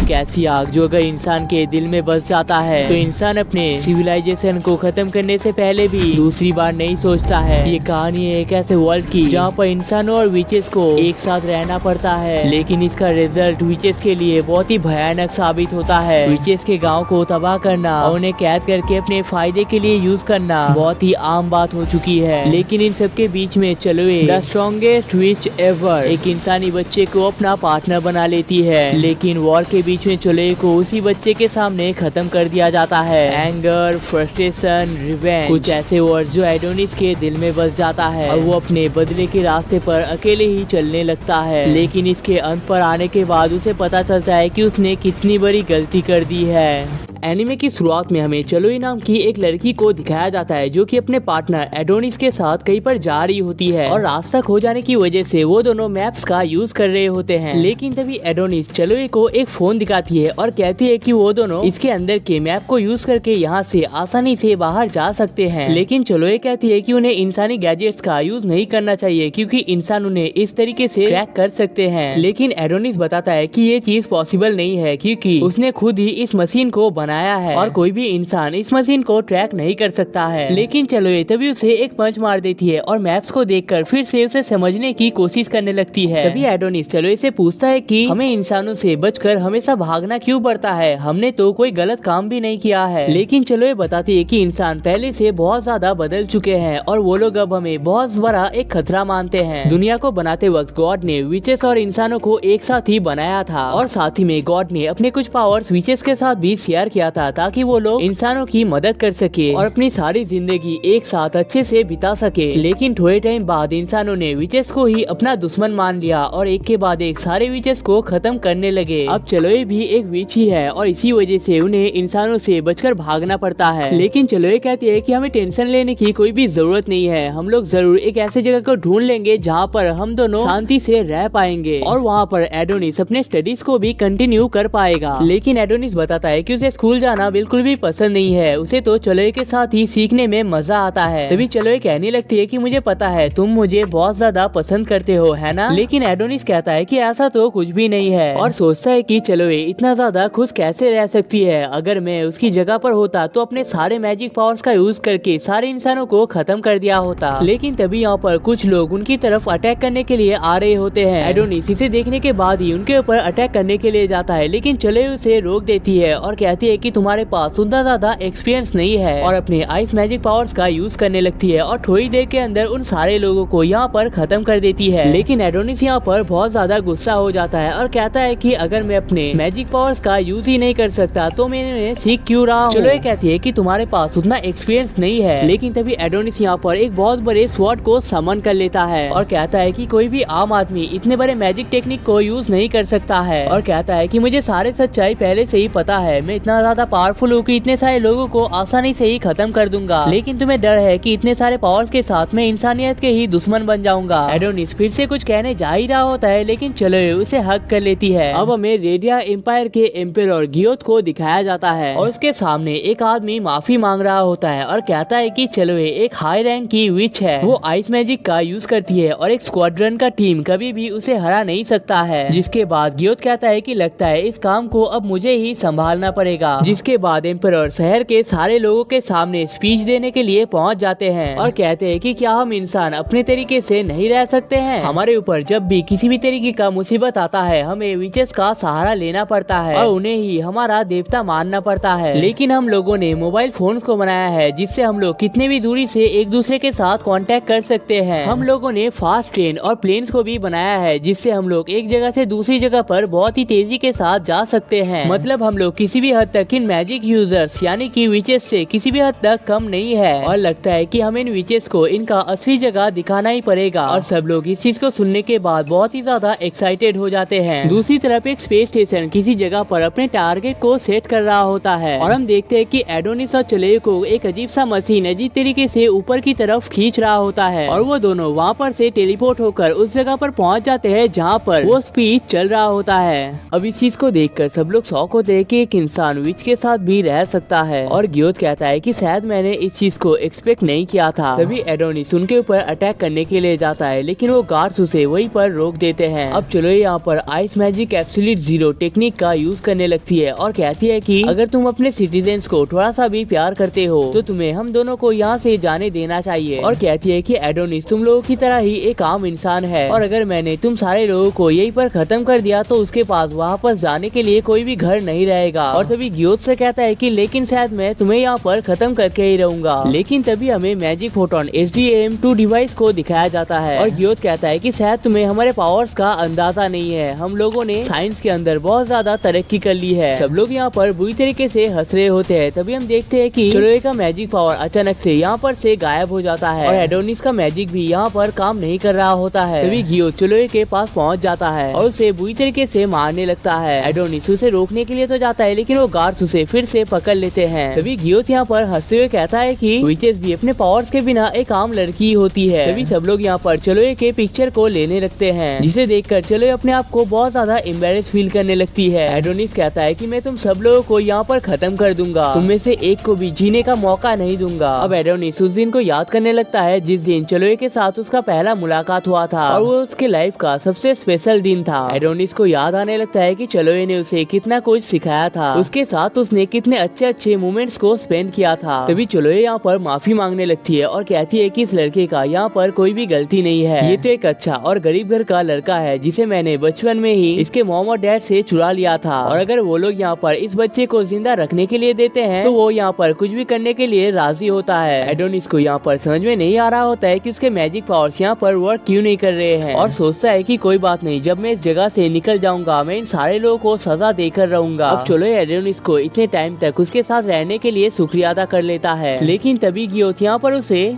एक ऐसी आग जो अगर इंसान के दिल में बस जाता है तो इंसान अपने सिविलाइजेशन को खत्म करने से पहले भी दूसरी बार नहीं सोचता है। ये कहानी है एक ऐसे वर्ल्ड की जहाँ पर इंसानों और विचेस को एक साथ रहना पड़ता है, लेकिन इसका रिजल्ट विचेस के लिए बहुत ही भयानक साबित होता है। विचेस के गाँव को तबाह करना और उन्हें कैद करके अपने फायदे के लिए यूज करना बहुत ही आम बात हो चुकी है। लेकिन इन सब के बीच में चलोए द स्ट्रॉन्गेस्ट विच एवर एक इंसानी बच्चे को अपना पार्टनर बना लेती है। लेकिन वॉर के बीच में चलोए को उसी बच्चे के सामने खत्म कर दिया जाता है। एंगर, फ्रस्ट्रेशन, रिवेंज, कुछ ऐसे वर्ड्स जो एडोनिस के दिल में बस जाता है और वो अपने बदले के रास्ते पर अकेले ही चलने लगता है। लेकिन इसके अंत पर आने के बाद उसे पता चलता है कि उसने कितनी बड़ी गलती कर दी है। एनिमे की शुरुआत में हमें चलोई नाम की एक लड़की को दिखाया जाता है जो कि अपने पार्टनर एडोनिस के साथ कहीं पर जा रही होती है और रास्ता खो जाने की वजह से वो दोनों मैप्स का यूज कर रहे होते हैं। लेकिन तभी एडोनिस चलोई को एक फोन दिखाती है और कहती है कि वो दोनों इसके अंदर के मैप को यूज करके यहाँ से आसानी से बाहर जा सकते हैं। लेकिन चलोई कहती है कि उन्हें इंसानी गैजेट्स का यूज नहीं करना चाहिए क्योंकि इंसान उन्हें इस तरीके से ट्रैक कर सकते हैं। लेकिन एडोनिस बताता है कि ये चीज पॉसिबल नहीं है क्योंकि उसने खुद ही इस मशीन को बनाया है और कोई भी इंसान इस मशीन को ट्रैक नहीं कर सकता है। लेकिन चलोए तभी उसे एक पंच मार देती है और मैप्स को देखकर फिर से उसे समझने की कोशिश करने लगती है। तभी एडोनिस चलोए से पूछता है कि हमें इंसानों से बचकर हमेशा भागना क्यों पड़ता है, हमने तो कोई गलत काम भी नहीं किया है। लेकिन चलोए बताती है कि इंसान पहले से बहुत ज्यादा बदल चुके हैं और वो लोग अब हमें बहुत बड़ा एक खतरा मानते हैं। दुनिया को बनाते वक्त गॉड ने विचेस और इंसानों को एक साथ ही बनाया था और साथ ही में गॉड ने अपने कुछ पावर्स विचेस के साथ भी शेयर किया था ताकि वो लोग इंसानों की मदद कर सके और अपनी सारी जिंदगी एक साथ अच्छे से बिता सके। लेकिन थोड़े टाइम बाद इंसानों ने विचेस को ही अपना दुश्मन मान लिया और एक के बाद एक सारे विचेस को खत्म करने लगे। अब चलोए भी एक विच ही है और इसी वजह से उन्हें इंसानों से बचकर भागना पड़ता है। लेकिन चलोए कहती है कि हमें टेंशन लेने की कोई भी जरूरत नहीं है, हम लोग जरूर एक ऐसी जगह को ढूंढ लेंगे जहाँ पर हम दोनों शांति से रह पाएंगे और वहाँ पर एडोनिस अपने स्टडीज को भी कंटिन्यू कर पाएगा। लेकिन एडोनिस बताता है कि उसे स्कूल जाना बिल्कुल भी पसंद नहीं है, उसे तो चलोए के साथ ही सीखने में मजा आता है। तभी चलोए कहने लगती है कि मुझे पता है तुम मुझे बहुत ज्यादा पसंद करते हो, है ना? लेकिन एडोनिस कहता है कि ऐसा तो कुछ भी नहीं है और सोचता है कि चलोए इतना ज्यादा खुश कैसे रह सकती है, अगर मैं उसकी जगह पर होता तो अपने सारे मैजिक पावर्स का यूज करके सारे इंसानों को खत्म कर दिया होता। लेकिन तभी यहाँ पर कुछ लोग उनकी तरफ अटैक करने के लिए आ रहे होते हैं। एडोनिस इसे देखने के बाद ही उनके ऊपर अटैक करने के लिए जाता है, लेकिन चलोए उसे रोक देती है और कहती है कि तुम्हारे पास उतना ज्यादा एक्सपीरियंस नहीं है और अपने आइस मैजिक पावर्स का यूज करने लगती है और थोड़ी देर के अंदर उन सारे लोगों को यहाँ पर खत्म कर देती है। लेकिन एडोनिस यहाँ पर बहुत ज्यादा गुस्सा हो जाता है और कहता है कि अगर मैं अपने मैजिक पावर्स का यूज ही नहीं कर सकता तो मैं इन्हें सीख क्यों रहा हूँ। चलो ये कहती है कि तुम्हारे पास उतना एक्सपीरियंस नहीं है। लेकिन तभी एडोनिस यहाँ पर एक बहुत बड़े स्वॉर्ड को समन कर लेता है और कहता है कि कोई भी आम आदमी इतने बड़े मैजिक टेक्निक को यूज नहीं कर सकता है और कहता है कि मुझे सारे सच्चाई पहले से ही पता है, मैं इतना ज्यादा पावरफुल हूँ कि इतने सारे लोगों को आसानी से ही खत्म कर दूंगा। लेकिन तुम्हें डर है कि इतने सारे पावर्स के साथ मैं इंसानियत के ही दुश्मन बन जाऊंगा। एडोनिस फिर से कुछ कहने जा ही रहा होता है, लेकिन चलो उसे हक कर लेती है। अब हमें रेडिया एम्पायर के एम्पेरर गियोथ को दिखाया जाता है और उसके सामने एक आदमी माफी मांग रहा होता है और कहता है कि चलो एक हाई रैंक की विच है, वो आइस मैजिक का यूज करती है और एक स्क्वाड्रन का टीम कभी भी उसे हरा नहीं सकता है। जिसके बाद गियोथ कहता है कि लगता है इस काम को अब मुझे ही संभालना पड़ेगा। जिसके बाद एम्पेरर शहर के सारे लोगों के सामने स्पीच देने के लिए पहुंच जाते हैं और कहते हैं कि क्या हम इंसान अपने तरीके से नहीं रह सकते हैं, हमारे ऊपर जब भी किसी भी तरीके का मुसीबत आता है हमें विचेस का सहारा लेना पड़ता है और उन्हें ही हमारा देवता मानना पड़ता है। लेकिन हम लोगों ने मोबाइल फोन को बनाया है जिससे हम लोग कितने भी दूरी से एक दूसरे के साथ कांटेक्ट कर सकते हैं। हम लोगों ने फास्ट ट्रेन और प्लेन्स को भी बनाया है जिससे हम लोग एक जगह से दूसरी जगह पर बहुत ही तेजी के साथ जा सकते हैं। मतलब हम लोग किसी भी हद तक इन मैजिक यूजर्स यानी कि विचेस से किसी भी हद तक कम नहीं है और लगता है कि हमें इन विचेस को इनका असली जगह दिखाना ही पड़ेगा। और सब लोग इस चीज को सुनने के बाद बहुत ही ज्यादा एक्साइटेड हो जाते हैं। दूसरी तरफ एक स्पेस स्टेशन किसी जगह पर अपने टारगेट को सेट कर रहा होता है और हम देखते हैं कि एडोनिस और चलेयो को एक अजीब सा मशीन अजीब तरीके से ऊपर की तरफ खींच रहा होता है और वो दोनों वहाँ पर से टेलीपोर्ट होकर उस जगह पर पहुँच जाते हैं जहाँ पर वो स्पीच चल रहा होता है। अब इस चीज को देखकर सब लोग शौक होते हैं कि एक इंसान विच के साथ भी रह सकता है। और गियोथ कहता है कि शायद मैंने इस चीज को एक्सपेक्ट नहीं किया था। तभी एडोनिस उनके ऊपर अटैक करने के लिए जाता है, लेकिन वो गार्ड्स उसे वहीं पर रोक देते हैं। अब चलो यहाँ पर ice magic absolute zero technique का यूज करने लगती है और कहती है कि अगर तुम अपने सिटीजन्स को थोड़ा सा भी प्यार करते हो तो तुम्हें हम दोनों को यहाँ से जाने देना चाहिए। और कहती है कि एडोनिस तुम लोगों की तरह ही एक आम इंसान है, और अगर मैंने तुम सारे लोगों को यहीं पर खत्म कर दिया तो उसके पास वापस जाने के लिए कोई भी घर नहीं रहेगा। और तभी गियोथ से कहता है कि लेकिन शायद मैं तुम्हें यहाँ पर खत्म करके ही रहूंगा। लेकिन तभी हमें मैजिक फोटोन HDAM2 डिवाइस को दिखाया जाता है और गियोथ कहता है कि शायद तुम्हें हमारे पावर्स का अंदाजा नहीं है, हम लोगों ने साइंस के अंदर बहुत ज्यादा तरक्की कर ली है। सब लोग यहाँ पर बुरी तरीके से हंस रहे होते हैं। तभी हम देखते हैं कि चलोए का मैजिक पावर अचानक से यहाँ पर से गायब हो जाता है और एडोनिस का मैजिक भी यहाँ पर काम नहीं कर रहा होता है। तभी गियोथ चलोए के पास पहुँच जाता है और उसे बुरी तरीके से मारने लगता है। एडोनिस उसे रोकने के लिए तो जाता है, लेकिन वो गार्ड्स उसे फिर से पकड़ लेते हैं। तभी गियोथ यहाँ पर हंसते हुए कहता है कि विचेस भी अपने पावर्स के बिना एक आम लड़की होती है। तभी सब लोग यहाँ पर चलोए के पिक्चर को लेने लगते हैं, जिसे देखकर चलोए अपने आप को बहुत ज्यादा एम्बेरेस फील करने लगती है। एडोनिस कहता है कि मैं तुम सब लोगों को यहाँ पर खत्म कर दूंगा, तुम में से एक को भी जीने का मौका नहीं दूंगा। अब एडोनिस उस दिन को याद करने लगता है जिस दिन चलोए के साथ उसका पहला मुलाकात हुआ था और वो उसके लाइफ का सबसे स्पेशल दिन था। एडोनिस को याद आने लगता है कि चलोए ने उसे कितना कुछ सिखाया था, उसके साथ उसने कितने अच्छे अच्छे मोमेंट्स को स्पेंड किया था। तभी चलोए यहाँ पर माफी मांगने लगती है और कहती है कि इस लड़के का यहाँ पर कोई भी गलती नहीं है, ये तो एक अच्छा और गरीब घर का लड़का है जिसे मैंने बचपन में ही इसके मॉम और डैड से चुरा लिया था, और अगर वो लोग यहाँ पर इस बच्चे को जिंदा रखने के लिए देते हैं तो वो यहाँ पर कुछ भी करने के लिए राजी होता है। एडोनिस को यहाँ पर समझ में नहीं आ रहा होता है कि उसके मैजिक पावर्स यहाँ पर वर्क क्यों नहीं कर रहे हैं और सोचता है कि कोई बात नहीं, जब मैं इस जगह से निकल जाऊंगा मैं इन सारे लोगों को सजा देकर रहूंगा। अब चलो एडोनिस को इतने टाइम तक उसके साथ रहने के लिए शुक्रिया अदा कर लेता है, लेकिन तभी गियोथ यहाँ पर उसे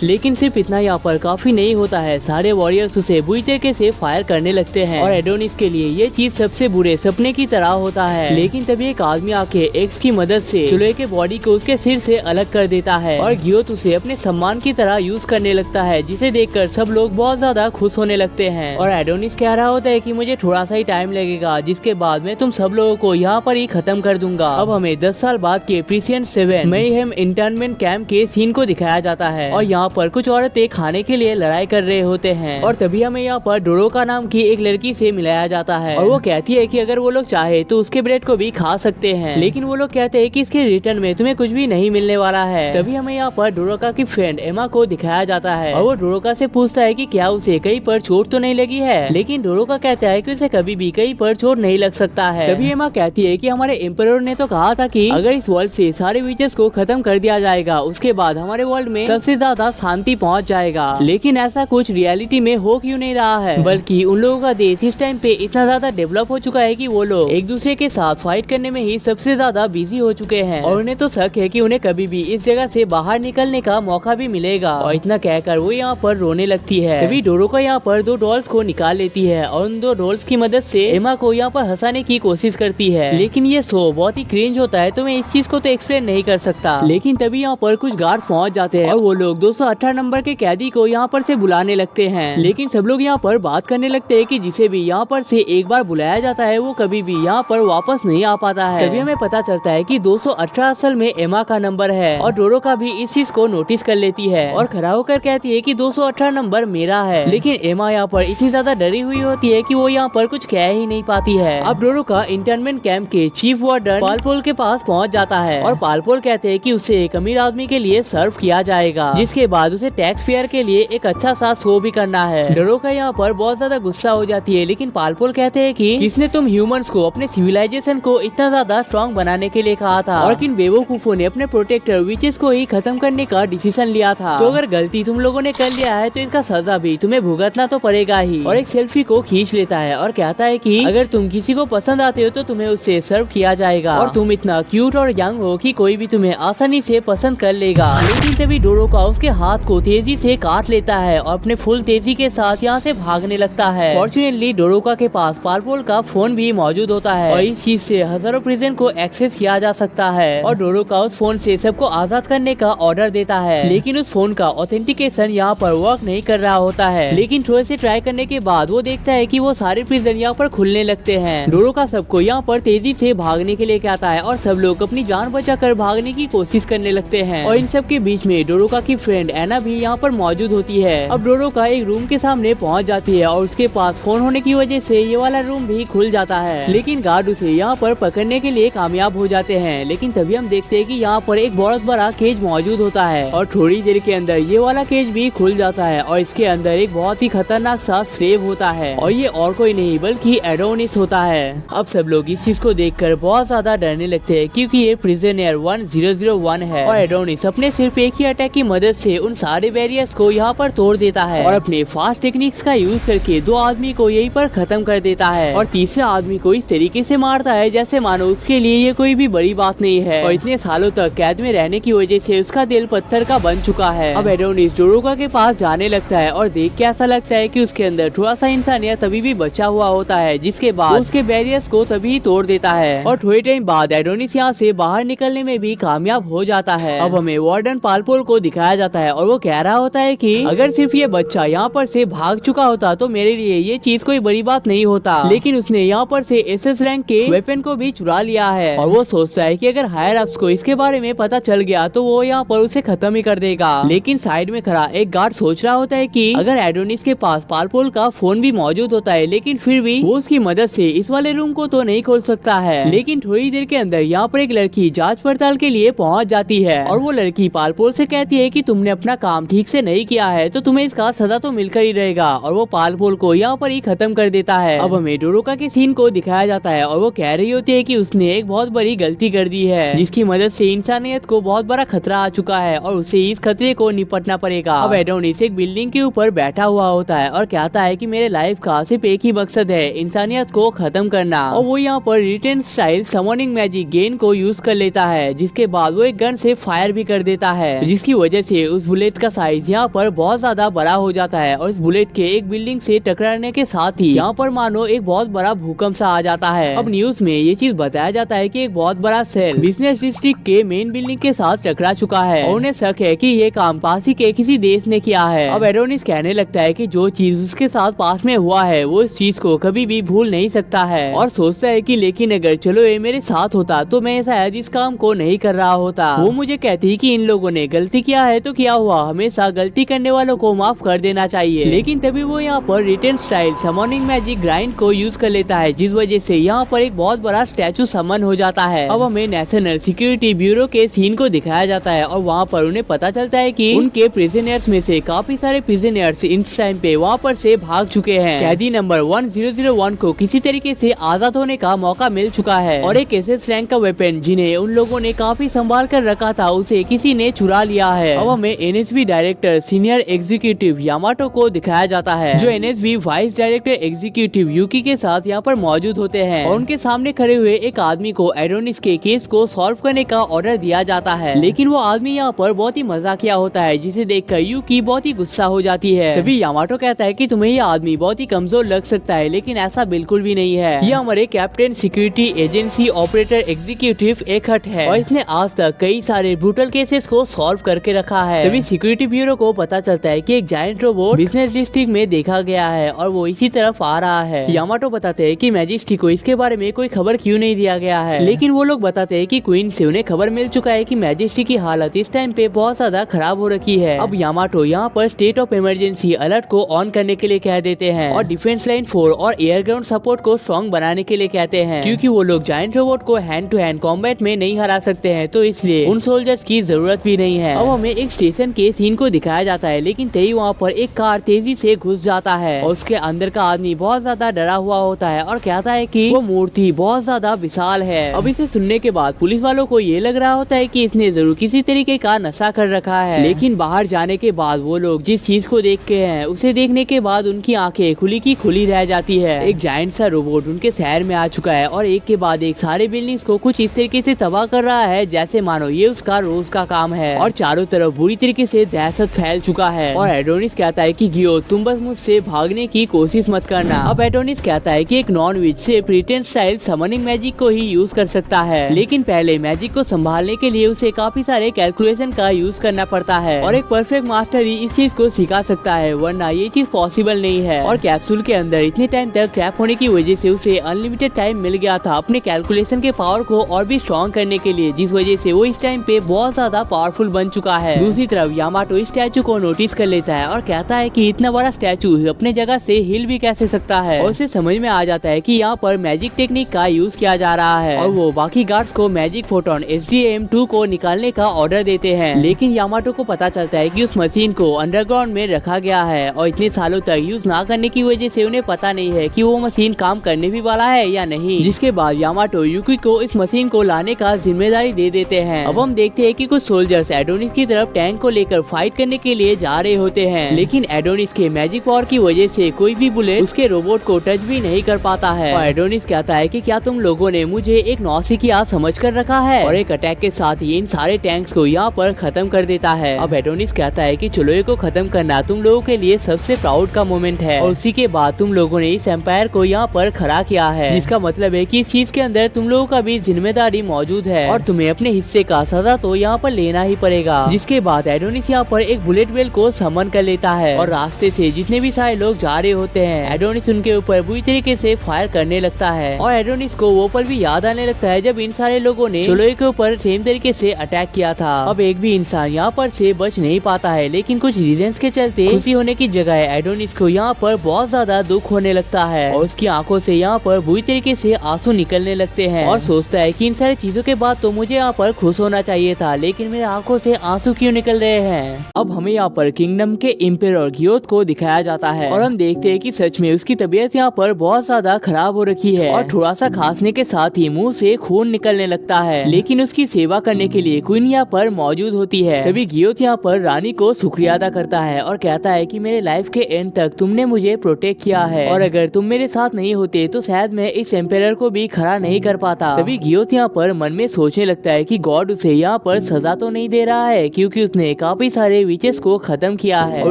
लेकिन सिर्फ इतना यहाँ पर काफी नहीं होता है, सारे वॉरियर्स उसे बुरी तरीके से फायर करने लगते हैं और एडोनिस के लिए ये चीज सबसे बुरे सपने की तरह होता है। लेकिन तभी एक आदमी आके एक्स की मदद से चलोए के बॉडी को उसके सिर से अलग कर देता है और गियोथ उसे अपने सम्मान की तरह यूज करने लगता है, जिसे देखकर सब लोग बहुत ज्यादा खुश होने लगते हैं। और एडोनिस कह रहा होता है कि मुझे थोड़ा सा ही टाइम लगेगा, जिसके बाद मैं तुम सब लोगों को यहाँ पर ही खत्म कर दूंगा। अब हमें 10 साल बाद के प्रीसियंट 7 मेयहेम इंटर्नमेंट कैंप के सीन को दिखाया जाता है और यहाँ पर कुछ औरतें खाने के लिए लड़ाई कर रहे होते हैं और तभी हमें यहाँ पर डोरोका नाम की एक लड़की से मिलाया जाता है और वो कहती है कि अगर वो लोग चाहे तो उसके ब्रेड को भी खा सकते हैं, लेकिन वो लोग कहते हैं कि इसके रिटर्न में तुम्हें कुछ भी नहीं मिलने वाला है। तभी हमें यहाँ पर डोरोका की फ्रेंड एमा को दिखाया जाता है और वो डोरोका से पूछता है कि क्या उसे कहीं पर चोट तो नहीं लगी है, लेकिन डोरोका कहता है कि उसे कभी भी कहीं पर चोट नहीं लग सकता है। तभी एमा कहती है कि हमारे एम्परर ने तो कहा था कि अगर इस वर्ल्ड से सारे विचेस को खत्म कर दिया जाएगा उसके बाद हमारे वर्ल्ड में सबसे ज्यादा शांति पहुंच जाएगा, लेकिन ऐसा कुछ रियलिटी में हो क्यों नहीं रहा है, बल्कि उन लोगों का देश इस टाइम पे इतना ज्यादा डेवलप हो चुका है कि वो लोग एक दूसरे के साथ फाइट करने में ही सबसे ज्यादा बिजी हो चुके हैं और उन्हें तो शक है कि उन्हें कभी भी इस जगह से बाहर निकलने का मौका भी मिलेगा। और इतना कहकर वो यहाँ पर रोने लगती है। तभी डोरोका यहाँ पर 2 डॉल्स को निकाल लेती है और उन 2 डॉल्स की मदद से एमा को यहाँ पर हंसाने की कोशिश करती है, लेकिन ये शो बहुत ही क्रिंज होता है तो मैं इस चीज को तो एक्सप्लेन नहीं कर सकता। लेकिन तभी यहाँ पर कुछ गार्ड्स पहुँच जाते हैं और वो लोग 218 नंबर के कैदी को यहाँ पर से बुलाने लगते हैं, लेकिन सब लोग यहाँ पर बात करने लगते हैं कि जिसे भी यहाँ पर से एक बार बुलाया जाता है वो कभी भी यहाँ पर वापस नहीं आ पाता है। तभी हमें पता चलता है कि 218 असल में एमा का नंबर है और डोरोका भी इस चीज को नोटिस कर लेती है और खड़ा होकर कहती है कि 218 नंबर मेरा है, लेकिन एमा यहाँ पर इतनी ज्यादा डरी हुई होती है कि वो यहाँ पर कुछ कह ही नहीं पाती है। अब डोरोका इंटर्नमेंट कैंप के चीफ वार्डन पालपोल के पास पहुँच जाता है और पालपोल कहते हैं कि उसे एक अमीर आदमी के लिए सर्व किया जाएगा, जिसके बाद उसे टैक्स पेयर के लिए एक अच्छा सा शो भी करना है। डोरोका यहाँ पर बहुत ज्यादा गुस्सा हो जाती है, लेकिन पालपोल कहते हैं कि किसने तुम ह्यूमंस को अपने सिविलाइजेशन को इतना ज्यादा स्ट्रॉन्ग बनाने के लिए कहा था और किन बेवकूफों ने अपने प्रोटेक्टर विचेस को ही खत्म करने का डिसीजन लिया था, तो अगर गलती तुम लोगों ने कर लिया है तो इसका सजा भी तुम्हें भुगतना तो पड़ेगा ही। और एक सेल्फी को खींच लेता है और कहता है कि अगर तुम किसी को पसंद आते हो तो तुम्हें उससे सर्व किया जाएगा और तुम इतना क्यूट और यंग हो कि कोई भी तुम्हें आसानी से पसंद कर लेगा। लेकिन तभी डोरोका उसके हाथ को तेजी से काट लेता है और अपने फुल तेजी के साथ यहाँ से भागने लगता है। फॉर्चुनेटली डोरोका के पास पालपोल का फोन भी मौजूद होता है और इस चीज से हजारों प्रिजन को एक्सेस किया जा सकता है और डोरोका उस फोन से सबको आजाद करने का ऑर्डर देता है। लेकिन उस फोन का ऑथेंटिकेशन यहाँ पर वर्क नहीं कर रहा होता है। लेकिन थोड़े से ट्राई करने के बाद वो देखता है कि वो सारे प्रिजन यहाँ पर खुलने लगते हैं। डोरोका सबको यहाँ पर तेजी से भागने के लिए कहता है और सब लोग अपनी जान बचाकर भागने की कोशिश करने लगते हैं और इन सब के बीच में डोरोका की फ्रेंड एना भी यहाँ पर मौजूद होती है। अब डोरोका एक रूम के सामने पहुँच जाती है और उसके पास फोन होने की वजह से ये वाला रूम भी खुल जाता है। लेकिन गार्ड उसे यहाँ पर पकड़ने के लिए कामयाब हो जाते हैं। लेकिन तभी हम देखते हैं कि यहाँ पर एक बहुत बड़ा केज मौजूद होता है और थोड़ी देर के अंदर ये वाला केज भी खुल जाता है और इसके अंदर एक बहुत ही खतरनाक सा स्लेव होता है और ये और कोई नहीं बल्कि एडोनिस होता है। अब सब लोग इस चीज को देखकर बहुत ज्यादा डरने लगते हैं क्योंकि ये प्रिजनर 1001 है और एडोनिस अपने सिर्फ एक ही अटैक की मदद से उन सारे बैरियर्स को यहाँ पर तोड़ देता है और अपने फास्ट टेक्निक्स का यूज करके दो आदमी को यहीं पर खत्म कर देता है और तीसरे आदमी को इस तरीके से मारता है जैसे मानो उसके लिए ये कोई भी बड़ी बात नहीं है और इतने सालों तक कैद में रहने की वजह से उसका दिल पत्थर का बन चुका है। अब एडोनिस डोरोका के पास जाने लगता है और देख के ऐसा लगता है कि उसके अंदर थोड़ा सा इंसानियत तभी भी बचा हुआ होता है, जिसके बाद उसके बैरियर्स को तभी तोड़ देता है और थोड़े टाइम बाद एडोनिस यहाँ से बाहर निकलने में भी कामयाब हो जाता है। अब हमें वार्डन पालपोल को दिखाया जाता है और वो कह रहा होता है कि अगर सिर्फ ये बच्चा यहाँ पर से भाग चुका होता तो मेरे लिए ये चीज कोई बड़ी बात नहीं होता, लेकिन उसने यहाँ पर से एसएस रैंक के वेपन को भी चुरा लिया है और वो सोचता है कि अगर हायर अप्स को इसके बारे में पता चल गया तो वो यहाँ पर उसे खत्म ही कर देगा। लेकिन साइड में खड़ा एक गार्ड सोच रहा होता है कि अगर एडोनिस के पास पालपोल का फोन भी मौजूद होता है लेकिन फिर भी वो उसकी मदद से इस वाले रूम को तो नहीं खोल सकता है। लेकिन थोड़ी देर के अंदर यहाँ पर एक लड़की जांच पड़ताल के लिए पहुँच जाती है और वो लड़की पालपोल से कहती है कि तुमने अपना काम ठीक से नहीं किया है तो तुम्हें इसका सजा तो मिलकर ही रहेगा और वो पालपोल को यहाँ पर ही खत्म कर देता है। अब हमें डोरोका के सीन को दिखाया जाता है और वो कह रही होती है कि उसने एक बहुत बड़ी गलती कर दी है जिसकी मदद से इंसानियत को बहुत बड़ा खतरा आ चुका है और उसे इस खतरे को निपटना पड़ेगा। अब एडोनिस एक बिल्डिंग के ऊपर बैठा हुआ होता है और कहता है कि मेरे लाइफ का सिर्फ एक ही मकसद है, इंसानियत को खत्म करना। और वो यहाँ पर return style summoning magic gain को यूज कर लेता है, जिसके बाद वो एक गन से फायर भी कर देता है जिसकी वजह से उस बुलेट का साइज यहाँ पर बहुत ज्यादा बड़ा हो जाता है और इस बुलेट के एक बिल्डिंग से टकराने के साथ ही यहाँ पर मानो एक बहुत बड़ा भूकंप सा आ जाता है। अब न्यूज में ये चीज बताया जाता है कि एक बहुत बड़ा सेल बिजनेस डिस्ट्रिक्ट के मेन बिल्डिंग के साथ टकरा चुका है और उन्हें शक है कि ये काम पास ही के किसी देश ने किया है। अब एडोनिस कहने लगता है कि जो चीज उसके साथ पास में हुआ है वो इस चीज को कभी भी भूल नहीं सकता है और सोचता है कि लेकिन अगर चलो ये मेरे साथ होता तो मैं शायद इस काम को नहीं कर रहा होता। वो मुझे कहती कि इन लोगों ने गलती किया है तो क्या हुआ, हमेशा गलती करने वालों को माफ कर देना चाहिए। लेकिन तभी वो यहाँ पर return style summoning magic grind को यूज कर लेता है जिस वजह से यहाँ पर एक बहुत बड़ा स्टैचू समन हो जाता है। अब हमें नेशनल सिक्योरिटी ब्यूरो के सीन को दिखाया जाता है और वहाँ पर उन्हें पता चलता है कि उनके प्रिजनर्स में से काफी सारे प्रिजनर्स इस टाइम पे वहाँ पर से भाग चुके हैं। कैदी नंबर 1001 को किसी तरीके से आजाद होने का मौका मिल चुका है और एक एसएस रैंक का वेपन जिन्हें उन लोगों ने काफी संभाल कर रखा था उसे किसी ने चुरा लिया है। अब हमें NSB director senior executive Yamato को दिखाया जाता है जो एनएसबी वाइस डायरेक्टर एग्जीक्यूटिव यूकी के साथ यहाँ पर मौजूद होते हैं और उनके सामने खड़े हुए एक आदमी को एडोनिस के केस को सॉल्व करने का ऑर्डर दिया जाता है। लेकिन वो आदमी यहाँ पर बहुत ही मजाकिया होता है जिसे देखकर यूकी बहुत ही गुस्सा हो जाती है। तभी यामाटो कहता है कि तुम्हें ये आदमी बहुत ही कमजोर लग सकता है लेकिन ऐसा बिल्कुल भी नहीं है, ये हमारे captain security agency operator executive Eckhart है और इसने आज तक कई सारे ब्रूटल केसेस को सॉल्व करके रखा है। तभी सिक्योरिटी ब्यूरो को पता चलता है कि एक जायंट रोबोट बिजनेस डिस्ट्रिक्ट में देखा गया है और वो इसी तरफ आ रहा है। यामाटो बताते हैं कि मैजिस्ट्री को इसके बारे में कोई खबर क्यों नहीं दिया गया है, लेकिन वो लोग बताते हैं कि क्वीन से उन्हें खबर मिल चुका है कि मैजिस्ट्री की हालत इस टाइम पे बहुत ज्यादा खराब हो रखी है। अब यामाटो यहाँ पर स्टेट ऑफ इमरजेंसी अलर्ट को ऑन करने के लिए कह देते हैं और डिफेंस लाइन 4 और एयर ग्राउंड सपोर्ट को स्ट्रॉन्ग बनाने के लिए कहते हैं क्योंकि वो लोग जायंट रोबोट को हैंड टू हैंड कॉम्बैट में नहीं हरा सकते हैं, तो इसलिए उन सोल्जर्स की जरूरत भी नहीं है। अब हमें एक स्टेशन के सीन को दिखाया जाता है लेकिन तभी वहाँ पर एक कार तेजी से घुस जाता है और उसके अंदर का आदमी बहुत ज्यादा डरा हुआ होता है और कहता है कि वो मूर्ति बहुत ज्यादा विशाल है। अब इसे सुनने के बाद पुलिस वालों को ये लग रहा होता है कि इसने जरूर किसी तरीके का नशा कर रखा है, लेकिन बाहर जाने के बाद वो लोग जिस चीज को देख के हैं उसे देखने के बाद उनकी आंखें खुली की खुली रह जाती है। एक जायंट सा रोबोट उनके शहर में आ चुका है और एक के बाद एक सारे बिल्डिंग्स को कुछ इस तरीके से तबाह कर रहा है जैसे मानो ये उसका रोज का काम है और चारों तरफ बुरी तरीके से दहशत फैल चुका है। और एडोनिस कहता है कि गियो तुम बस मुझसे भागने की कोशिश मत करना। अब एडोनिस कहता है कि एक नॉन विच से प्रीटेंड स्टाइल समनिंग मैजिक को ही यूज कर सकता है, लेकिन पहले मैजिक को संभालने के लिए उसे काफी सारे कैलकुलेशन का यूज करना पड़ता है और एक परफेक्ट मास्टर ही इस चीज को सिखा सकता है, वरना ये चीज पॉसिबल नहीं है। और कैप्सूल के अंदर इतने टाइम तक ट्रैप होने की वजह से उसे अनलिमिटेड टाइम मिल गया था अपने कैलकुलेशन के पावर को और भी स्ट्रॉन्ग करने के लिए, जिस वजह से वो इस टाइम पे बहुत ज्यादा पावरफुल बन चुका है। दूसरी तरफ यामाटो इस स्टैचू को नोटिस कर लेता है और कहता है कि इतना बड़ा स्टैचू अपने जगह से हिल भी कैसे सकता है, और उसे समझ में आ जाता है कि यहाँ पर मैजिक टेक्निक का यूज किया जा रहा है। और वो बाकी गार्ड्स को मैजिक फोटोन SDM-2 को निकालने का ऑर्डर देते हैं, लेकिन यामाटो को पता चलता है कि उस मशीन को अंडरग्राउंड में रखा गया है और इतने सालों तक यूज ना करने की वजह से उन्हें पता नहीं है कि वो मशीन काम करने भी वाला है या नहीं। जिसके बाद यामाटो युकी को इस मशीन को लाने का जिम्मेदारी दे देते हैं। अब हम देखते हैं कि कुछ सोल्जर्स एडोनिस की तरफ टैंक को लेकर फाइट करने के लिए जा रहे होते हैं, लेकिन एडोनिस के मैजिक पावर की वजह से कोई भी बुलेट उसके रोबोट को टच भी नहीं कर पाता है। और एडोनिस कहता है कि क्या तुम लोगों ने मुझे एक नौसिखिया समझ कर रखा है, और एक अटैक के साथ ये इन सारे टैंक्स को यहाँ पर खत्म कर देता है। अब एडोनिस कहता है कि चुलोए को खत्म करना तुम लोगों के लिए सबसे प्राउड का मोमेंट है, और उसी के बाद तुम लोगों ने इस एम्पायर को यहाँ पर खड़ा किया है, जिसका मतलब है कि इस चीज के अंदर तुम लोगों का भी जिम्मेदारी मौजूद है और तुम्हें अपने हिस्से का सजा तो यहाँ पर लेना ही पड़ेगा। जिसके बाद एडोनिस यहाँ पर एक बुलेट वेल को समन कर लेता है और रास्ते से जितने भी सारे लोग जा रहे होते हैं एडोनिस उनके ऊपर बुरी तरीके से फायर करने लगता है। और एडोनिस को वो पल भी याद आने लगता है जब इन सारे लोगों ने चुलोए के ऊपर सेम तरीके से अटैक किया था। अब एक भी इंसान यहाँ पर से बच नहीं पाता है, लेकिन कुछ रीजंस के चलते खुशी होने की जगह एडोनिस को यहाँ पर बहुत ज्यादा दुख होने लगता है और उसकी आंखों से यहाँ पर बुरी तरीके से आंसू निकलने लगते हैं और सोचता है कि इन सारी चीजों के बाद तो मुझे यहाँ पर खुश होना चाहिए था, लेकिन मेरे आंखों से आंसू क्यों निकल रहे हैं। अब हमें यहाँ पर किंगडम के एम्परर गियोथ को दिखाया जाता है और हम देखते हैं कि सच में उसकी तबीयत यहाँ पर बहुत ज्यादा खराब हो रखी है और थोड़ा सा खांसने के साथ ही मुंह से खून निकलने लगता है, लेकिन उसकी सेवा करने के लिए क्वीन यहाँ पर मौजूद होती है। तभी गियोथ यहाँ पर रानी को शुक्रिया अदा करता है और कहता है कि मेरे लाइफ के एंड तक तुमने मुझे प्रोटेक्ट किया है और अगर तुम मेरे साथ नहीं होते तो शायद मैं इस एम्परर को भी खड़ा नहीं कर पाता। तभी गियोथ यहाँ पर मन में सोचने लगता है कि गॉड उसे यहाँ पर सजा तो नहीं दे रहा है, क्योंकि उसने काफी सारे विचेस को खत्म किया है और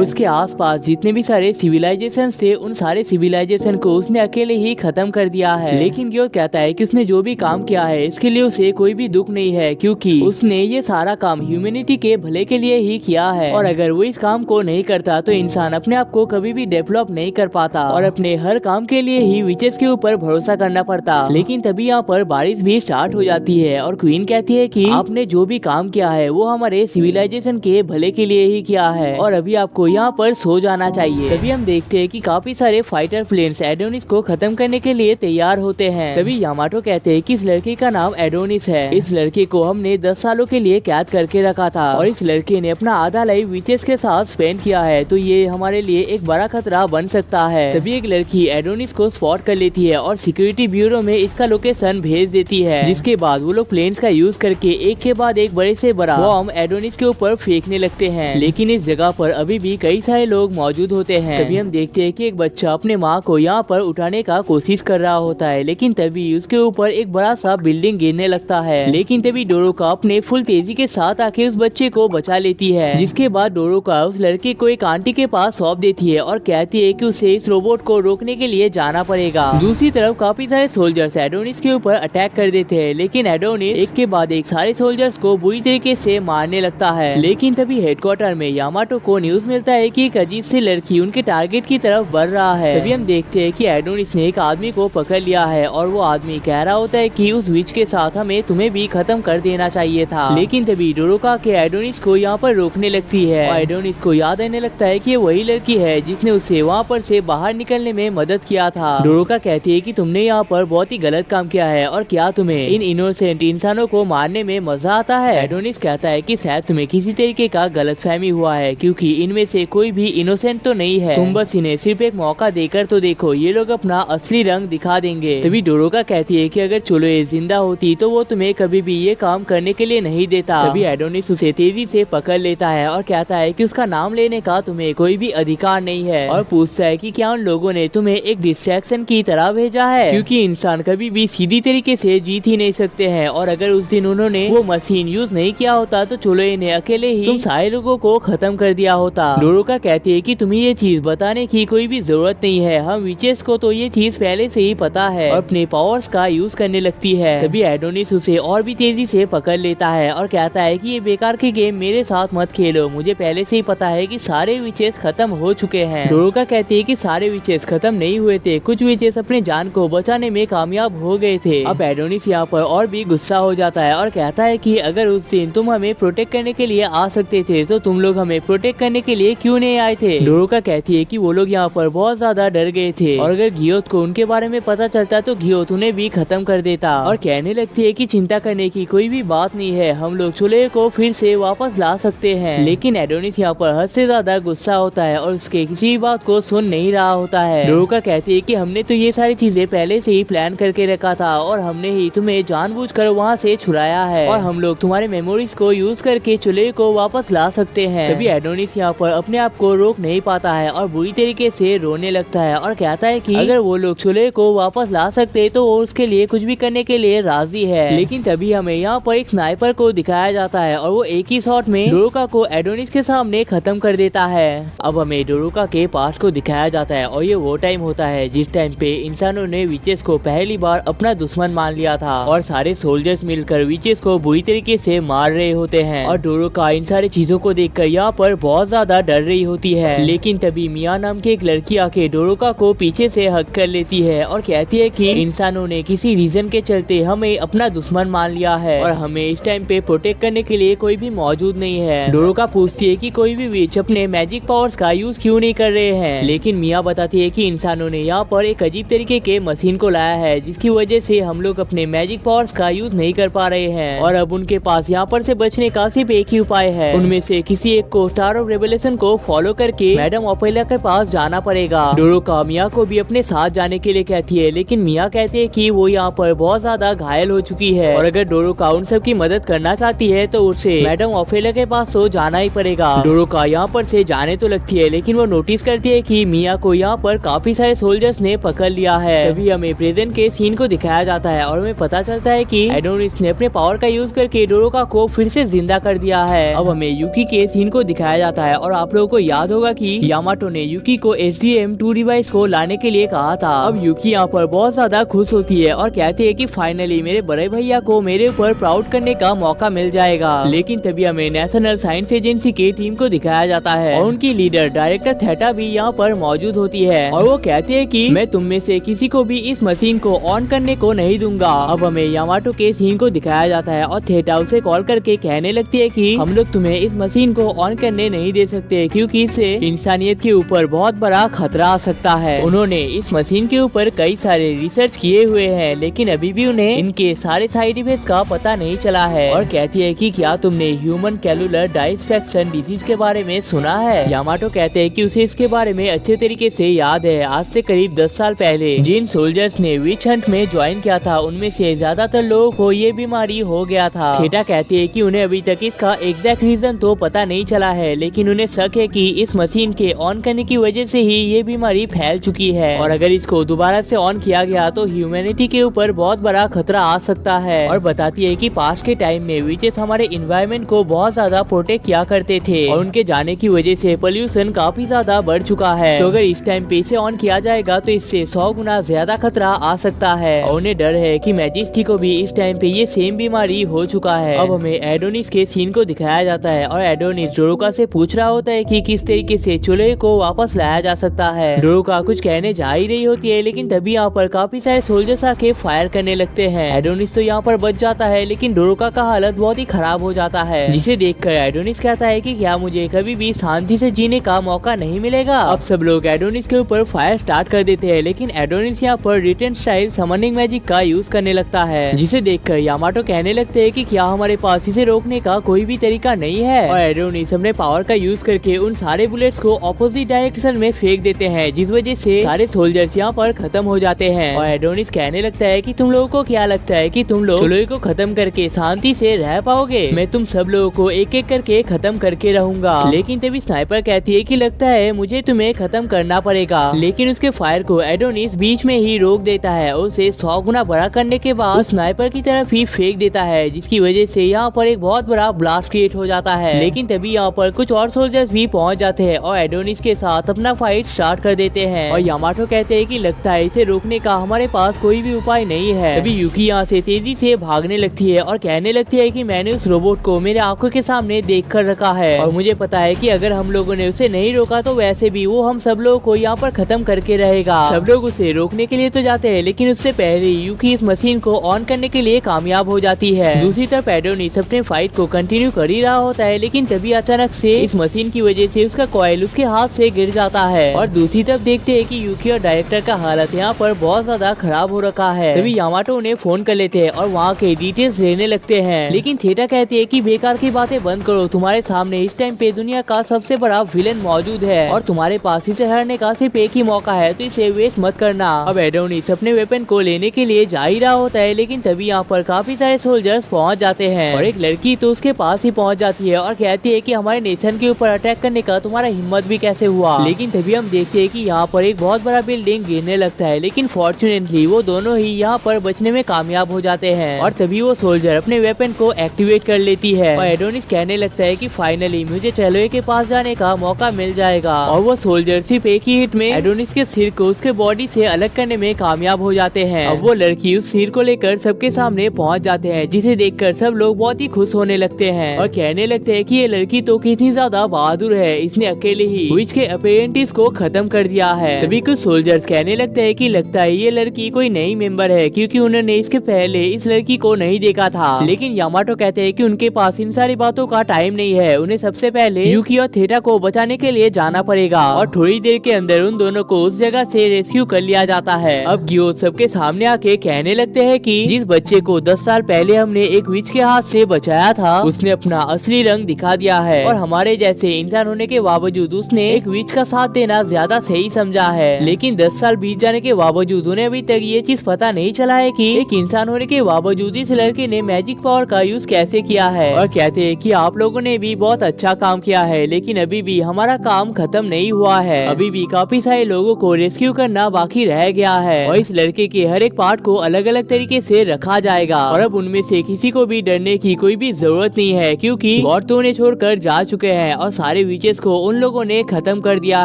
उसके आसपास जितने भी सारे सिविलाइजेशन थे उन सारे सिविलाइजेशन को उसने अकेले ही खत्म कर दिया है। लेकिन गियोथ कहता है कि उसने जो भी काम किया है इसके लिए उसे कोई भी दुख नहीं है, क्योंकि उसने ये सारा काम ह्यूमैनिटी के भले के लिए ही किया है और अगर वो इस काम को नहीं करता तो इंसान अपने आप को कभी भी डेवलप नहीं कर पाता और अपने हर काम के लिए ही विचेस के ऊपर भरोसा करना पड़ता। लेकिन तभी यहाँ पर बारिश भी स्टार्ट हो जाती है और क्वीन कहती है कि आपने जो भी काम किया है वो हमारे सिविलाइजेशन के भले के लिए ही किया है और अभी आपको यहाँ पर सो जाना चाहिए। तभी हम देखते हैं कि काफी सारे फाइटर प्लेन्स एडोनिस को खत्म करने के लिए तैयार होते हैं। तभी यामाटो कहते हैं कि इस लड़के का नाम एडोनिस है, इस लड़के को हमने 10 सालों के लिए कैद करके रखा था और इस लड़के ने अपना आधा लाइफ विचेस के साथ स्पेंड किया है, तो ये हमारे लिए एक बड़ा खतरा बन सकता है। तभी एक लड़की एडोनिस को स्पॉट कर लेती है और सिक्योरिटी ब्यूरो में इसका लोकेशन भेज देती है, जिसके बाद वो लोग प्लेन्स का यूज करके एक के बाद एक बड़े से बड़ा बॉम्ब एडोनिस के ऊपर फेंकने लगते हैं। लेकिन इस जगह पर अभी भी कई सारे लोग मौजूद होते हैं। तभी हम देखते हैं कि एक बच्चा अपने माँ को यहाँ पर उठाने का कोशिश कर रहा होता है, लेकिन तभी उसके ऊपर एक बड़ा सा बिल्डिंग गिरने लगता है। लेकिन तभी डोरोका अपने फुल तेजी के साथ आके उस बच्चे को बचा लेती है, जिसके बाद डोरोका उस लड़के को एक आंटी के पास सौंप देती है और कहती है कि उसे इस रोबोट को रोकने के लिए जाना पड़ेगा। दूसरी तरफ काफी सारे सोल्जर्स एडोनिस के ऊपर अटैक कर देते हैं, लेकिन एडोनिस एक के बाद एक सारे सोल्जर्स को बुरी तरीके से मारने लगता है। लेकिन तभी हेडक्वार्टर में यामाटो को न्यूज मिलता है कि एक अजीब सी लड़की उनके टारगेट की तरफ बढ़ रहा है। तभी हम देखते हैं कि एडोनिस ने एक आदमी को पकड़ लिया है और वो आदमी कह रहा होता है कि उस विच के साथ हमें तुम्हें भी खत्म कर देना चाहिए था। लेकिन तभी डोरोका के एडोनिस को यहाँ पर रोकने लगती है और एडोनिस को याद आने लगता है कि ये वही लड़की है जिसने उसे वहाँ पर से बाहर निकलने में मदद किया था। डोरोका कहती है कि तुमने यहाँ पर बहुत ही गलत काम किया है और क्या तुम्हें इन इनोसेंट इंसानों को मारने में मजा आता है। एडोनिस कहता है कि शायद तुम्हें किसी तरीके का गलतफहमी हुआ है, क्योंकि इनमें से कोई भी इनोसेंट तो नहीं है, तुम बस इन्हें सिर्फ एक मौका देकर तो देखो, ये लोग अपना असली रंग दिखा देंगे। तभी डोरोका कहती है कि अगर चुलोए जिंदा होती तो वो तुम्हें कभी भी ये काम करने के लिए नहीं देता। तभी एडोनिस उसे तेजी से पकड़ लेता है और कहता है कि उसका नाम लेने का तुम्हें कोई भी अधिकार नहीं है और पूछता है कि क्या उन लोगों ने तुम्हें एक डिस्ट्रैक्शन की तरह भेजा है, क्योंकि इंसान कभी भी सीधी तरीके से जीत ही नहीं सकते हैं और अगर उस दिन उन्होंने वो मशीन यूज नहीं किया होता तो चुलोए ने अकेले ही तुम सारे लोगों को खत्म कर दिया होता। डोरोका कहती है कि तुम्हें ये चीज बताने की कोई भी जरूरत नहीं है, हम विचेस को तो ये चीज पहले से ही पता है और अपने पावर्स का यूज करने लगती है। तभी एडोनिस उसे और भी तेजी से पकड़ लेता है और कहता है कि ये बेकार के गेम मेरे साथ मत खेलो, मुझे पहले से ही पता है कि सारे विचेस खत्म हो चुके हैं। डोरोका कहती है कि सारे विचेस खत्म नहीं हुए थे, कुछ विचेस अपने जान को बचाने में कामयाब हो गए थे। अब एडोनिस यहाँ पर और भी गुस्सा हो जाता है और कहता है कि अगर उस दिन तुम हमें प्रोटेक्ट करने के लिए आ सकते थे तो तुम लोग हमें प्रोटेक्ट करने के लिए क्यों नहीं आए थे। डोरोका कहती है कि वो लोग यहाँ पर बहुत ज्यादा डर गए थे और अगर घियोत को उनके बारे में पता चलता तो घियोत उन्हें भी खत्म कर देता। और कहने लगती है कि चिंता करने की कोई भी बात नहीं है, हम लोग चूल्हे को फिर से वापस ला सकते हैं। लेकिन एडोनिस यहाँ पर हद से ज्यादा गुस्सा होता है और उसके किसी भी बात को सुन नहीं रहा होता है। डोरोका कहती है कि हमने तो ये सारी चीजें पहले से ही प्लान करके रखा था और हमने ही तुम्हें जानबूझकर वहाँ से छुड़ाया है और हम लोग तुम्हारे मेमोरीज को यूज करके चूल्हे को वापस ला सकते हैं। तभी एडोनिस यहाँ पर अपने आप को रोक नहीं पाता है और बुरी तरीके से रोने लगता है और कहता है कि अगर वो लोग चूल्हे को वापस ला सकते तो वो उसके लिए कुछ भी करने के लिए राजी है। लेकिन तभी हमें यहाँ पर एक स्नाइपर को दिखाया जाता है और वो एक ही शॉट में डोरोका को एडोनिस के सामने खत्म कर देता है। अब हमें डोरोका के पास को दिखाया जाता है और ये वो टाइम होता है जिस टाइम पे इंसानों ने विचेस को पहली बार अपना दुश्मन मान लिया था और सारे सोल्जर्स मिलकर विचेस को बुरी तरीके से मार रहे होते हैं और डोरोका इन सारी चीजों को देखकर यहाँ पर बहुत ज्यादा डर रही होती है। लेकिन तभी मिया नाम की एक लड़की आके डोरोका को पीछे से हक कर लेती है और कहती है कि इंसानों ने किसी रीजन के चलते हमें अपना दुश्मन मान लिया है और हमें इस टाइम पे प्रोटेक्ट करने के लिए कोई भी मौजूद नहीं है। डोरोका पूछती है कि कोई भी विच अपने मैजिक पावर्स का यूज क्यों नहीं कर रहे हैं। लेकिन मिया बताती है कि इंसानों ने यहाँ पर एक अजीब तरीके के मशीन को लाया है जिसकी वजह से हम लोग अपने मैजिक पावर्स का यूज नहीं कर पा रहे हैं और अब उनके पास यहाँ पर से बचने का सिर्फ एक ही उपाय है, उनमें से किसी एक को स्टार ऑफ रेवलेशन को फॉलो करके मैडम ओपेलिया के पास जाना पड़ेगा। डोरोका मिया को भी अपने साथ जाने के लिए कहती है लेकिन मिया कहती है कि वो यहाँ पर बहुत ज्यादा घायल हो चुकी है और अगर डोरोका उन सब की मदद करना चाहती है तो उसे मैडम ओपेलिया के पास तो जाना ही पड़ेगा। डोरोका यहाँ पर से जाने तो लगती है लेकिन वो नोटिस करती है कि मिया को यहाँ पर काफी सारे सोल्जर्स ने पकड़ लिया है। तभी हमें प्रेजेंट के सीन को दिखाया जाता है और हमें पता चलता है कि एडोनिस ने अपने पावर का यूज करके डोरोका को फिर से जिंदा कर दिया है। अब हमें यूकी के सीन को दिखाया जाता है और आप लोगों को याद होगा कि यामाटो ने यूकी को HDM2 डिवाइस को लाने के लिए कहा था। अब यूकी यहाँ पर बहुत ज्यादा खुश होती है और कहती है कि फाइनली मेरे बड़े भैया को मेरे ऊपर प्राउड करने का मौका मिल जाएगा। लेकिन तभी हमें नेशनल साइंस एजेंसी की टीम को दिखाया जाता है और उनकी लीडर डायरेक्टर थेटा भी यहाँ पर मौजूद होती है और वो कहती है कि मैं तुम में से किसी को भी इस मशीन को ऑन करने को नहीं दूंगा। अब हमें यामाटो के सीन को दिखाया जाता है और थेटा उसे कॉल करके कहने लगती है कि हम लोग तुम्हें इस मशीन को ऑन करने नहीं दे सकते क्योंकि इससे इंसानियत के ऊपर बहुत बड़ा खतरा आ सकता है। उन्होंने इस मशीन के ऊपर कई सारे रिसर्च किए हुए हैं लेकिन अभी भी उन्हें इनके सारे साइड इफेक्ट्स का पता नहीं चला है और कहती है कि क्या तुमने ह्यूमन कैलुलर डाइसफेक्शन डिजीज के बारे में सुना है। यामाटो कहते हैं कि उसे इसके बारे में अच्छे तरीके से याद है। आज से करीब 10 साल पहले जिन सोल्जर्स ने विच हंट में ज्वाइन किया था उनमें से ज्यादातर लोगों को ये बीमारी हो गया था। थेटा कहती है कि उन्हें अभी तक इसका एग्जैक्ट रीजन तो पता नहीं चला है लेकिन उन्हें शक है कि इस मशीन के ऑन करने की वजह से ही ये बीमारी फैल चुकी है और अगर इसको दोबारा से ऑन किया गया तो ह्यूमैनिटी के ऊपर बहुत बड़ा खतरा आ सकता है। और बताती है कि पास्ट के टाइम में विचेस हमारे इन्वायरमेंट को बहुत ज्यादा प्रोटेक्ट किया करते थे और उनके जाने की वजह से पोल्यूशन काफी ज्यादा बढ़ चुका है। तो अगर इस टाइम पे इसे ऑन किया जाएगा तो इससे 100 गुना ज्यादा खतरा आ सकता है और उन्हें डर है कि मैजेस्टी को भी इस टाइम पे ये सेम बीमारी हो चुका है। अब हमें एडोनिस के सीन को दिखाया जाता है और एडोनिस डोरोका से पूछ रहा होता है कि किस तरीके से चूल्हे को वापस लाया जा सकता है। डोरोका कुछ कहने जा ही रही होती है लेकिन तभी यहाँ पर काफी सारे सोल्जर्स आके फायर करने लगते हैं। एडोनिस तो यहाँ पर बच जाता है लेकिन डोरोका का हालत बहुत ही खराब हो जाता है जिसे देखकर एडोनिस कहता है कि क्या मुझे कभी भी शांति से जीने का मौका नहीं मिलेगा। अब सब लोग एडोनिस के ऊपर फायर स्टार्ट कर देते हैं लेकिन एडोनिस यहाँ पर रिटर्न स्टाइल समनिंग मैजिक का यूज करने लगता है जिसे देखकर यामाटो कहने लगते हैं कि क्या हमारे पास इसे रोकने का कोई भी तरीका नहीं है और एडोनिस अपने पावर का यूज करके उन सारे बुलेट्स को ऑपोजिट डायरेक्शन में फेंक देते हैं जिस वजह से सारे सोल्जर्स यहाँ पर खत्म हो जाते हैं। और एडोनिस कहने लगता है कि तुम लोगों को क्या लगता है कि तुम लोग चूल्हे को खत्म करके शांति से रह पाओगे? मैं तुम सब लोगों को एक एक करके खत्म करके रहूंगा। लेकिन तभी स्नाइपर कहती है कि लगता है मुझे तुम्हें खत्म करना पड़ेगा। लेकिन उसके फायर को एडोनिस बीच में ही रोक देता है और उसे 100 गुना बड़ा करने के बाद स्नाइपर की तरफ ही फेंक देता है जिसकी वजह से यहाँ पर एक बहुत बड़ा ब्लास्ट क्रिएट हो जाता है। लेकिन तभी यहाँ पर कुछ और सोल्जर्स भी पहुंच जाते हैं और एडोनिस के साथ अपना फाइट स्टार्ट कर देते हैं। और यामाटो कहते हैं कि लगता है इसे रोकने का हमारे पास कोई भी उपाय नहीं है। तभी यूकी यहाँ से तेजी से भागने लगती है और कहने लगती है कि मैंने उस रोबोट को मेरे आंखों के सामने देख कर रखा है और मुझे पता है कि अगर हम लोगों ने उसे नहीं रोका तो वैसे भी वो हम सब लोगों को यहाँ पर खत्म करके रहेगा। सब लोग उसे रोकने के लिए तो जाते हैं लेकिन उससे पहले यूकी इस मशीन को ऑन करने के लिए कामयाब हो जाती है। दूसरी तरफ एडोनिस अपने फाइट को कंटिन्यू कर ही रहा होता है लेकिन तभी अचानक से इस मशीन की वजह से उसका कॉइल उसके हाथ से गिर जाता है। और दूसरी तरफ देखते हैं कि यूकी और डायरेक्टर का हालत यहाँ पर बहुत ज्यादा खराब हो रखा है। तभी यामाटो उन्हें फोन कर लेते हैं और वहाँ के डिटेल्स लेने लगते हैं। लेकिन थेटा कहती है कि बेकार की बातें बंद करो, तुम्हारे सामने इस टाइम पे दुनिया का सबसे बड़ा विलेन मौजूद है और तुम्हारे पास इसे हराने का सिर्फ एक ही मौका है, तो इसे वेस्ट मत करना। अब एडोनिस अपने वेपन को लेने के लिए जा ही रहा होता है लेकिन तभी यहाँ पर काफी सारे सोल्जर्स पहुँच जाते हैं और एक लड़की तो उसके पास ही पहुँच जाती है और कहती है कि हमारे नेशन के ऊपर अटैक करने का तुम्हारा हिम्मत भी कैसे हुआ। लेकिन तभी हम देखते हैं कि यहाँ पर एक बहुत बड़ा बिल्डिंग गिरने लगता है लेकिन फॉर्चुनेटली वो दोनों ही यहाँ पर बचने में कामयाब हो जाते हैं। और तभी वो सोल्जर अपने वेपन को एक्टिवेट कर लेती है और एडोनिस कहने लगता है कि फाइनली मुझे चलोए के पास जाने का मौका मिल जाएगा। और वो सोल्जर सिर्फ एक ही हिट में एडोनिस के सिर को उसके बॉडी से अलग करने में कामयाब हो जाते हैं। अब वो लड़की उस सिर को लेकर सबके सामने पहुंच जाते हैं जिसे देखकर सब लोग बहुत ही खुश होने लगते हैं और कहने लगते हैं कि ये लड़की तो कितनी ज्यादा बहादुर है, इसने अकेले ही विच के अपेरेंटिस को खत्म कर दिया है। तभी कुछ सोल्जर्स कहने लगते हैं कि लगता है ये लड़की कोई नई मेंबर है क्योंकि उन्होंने इसके पहले इस लड़की को नहीं देखा था। लेकिन यामाटो कहते हैं कि उनके पास इन सारी बातों का टाइम नहीं है, उन्हें सबसे पहले यूकी और थेटा को बचाने के लिए जाना पड़ेगा। और थोड़ी देर के अंदर उन दोनों को उस जगह से रेस्क्यू कर लिया जाता है। अब गियो सबके सामने आके कहने लगते हैं कि जिस बच्चे को 10 साल पहले हमने एक विच के हाथ से बचाया था उसने अपना असली रंग दिखा दिया है और हमारे जैसे इंसान होने के बावजूद उसने एक विच का साथ देना ज्यादा सही समझा है। लेकिन 10 साल बीत जाने के बावजूद उन्हें अभी तक ये चीज पता नहीं चला है कि एक इंसान होने के बावजूद इस लड़के ने मैजिक पावर का यूज कैसे किया है। और कहते हैं कि आप लोगों ने भी बहुत अच्छा काम किया है लेकिन अभी भी हमारा काम खत्म नहीं हुआ है, अभी भी काफी सारे लोगों को रेस्क्यू करना बाकी रह गया है और इस लड़के के हर एक पार्ट को अलग अलग तरीके से रखा जाएगा और अब उनमें से किसी को भी डरने की कोई भी जरूरत नहीं है क्योंकि गॉड तो उन्हें छोड़कर जा चुके हैं और सारे विचेस को उन लोगों ने खत्म कर दिया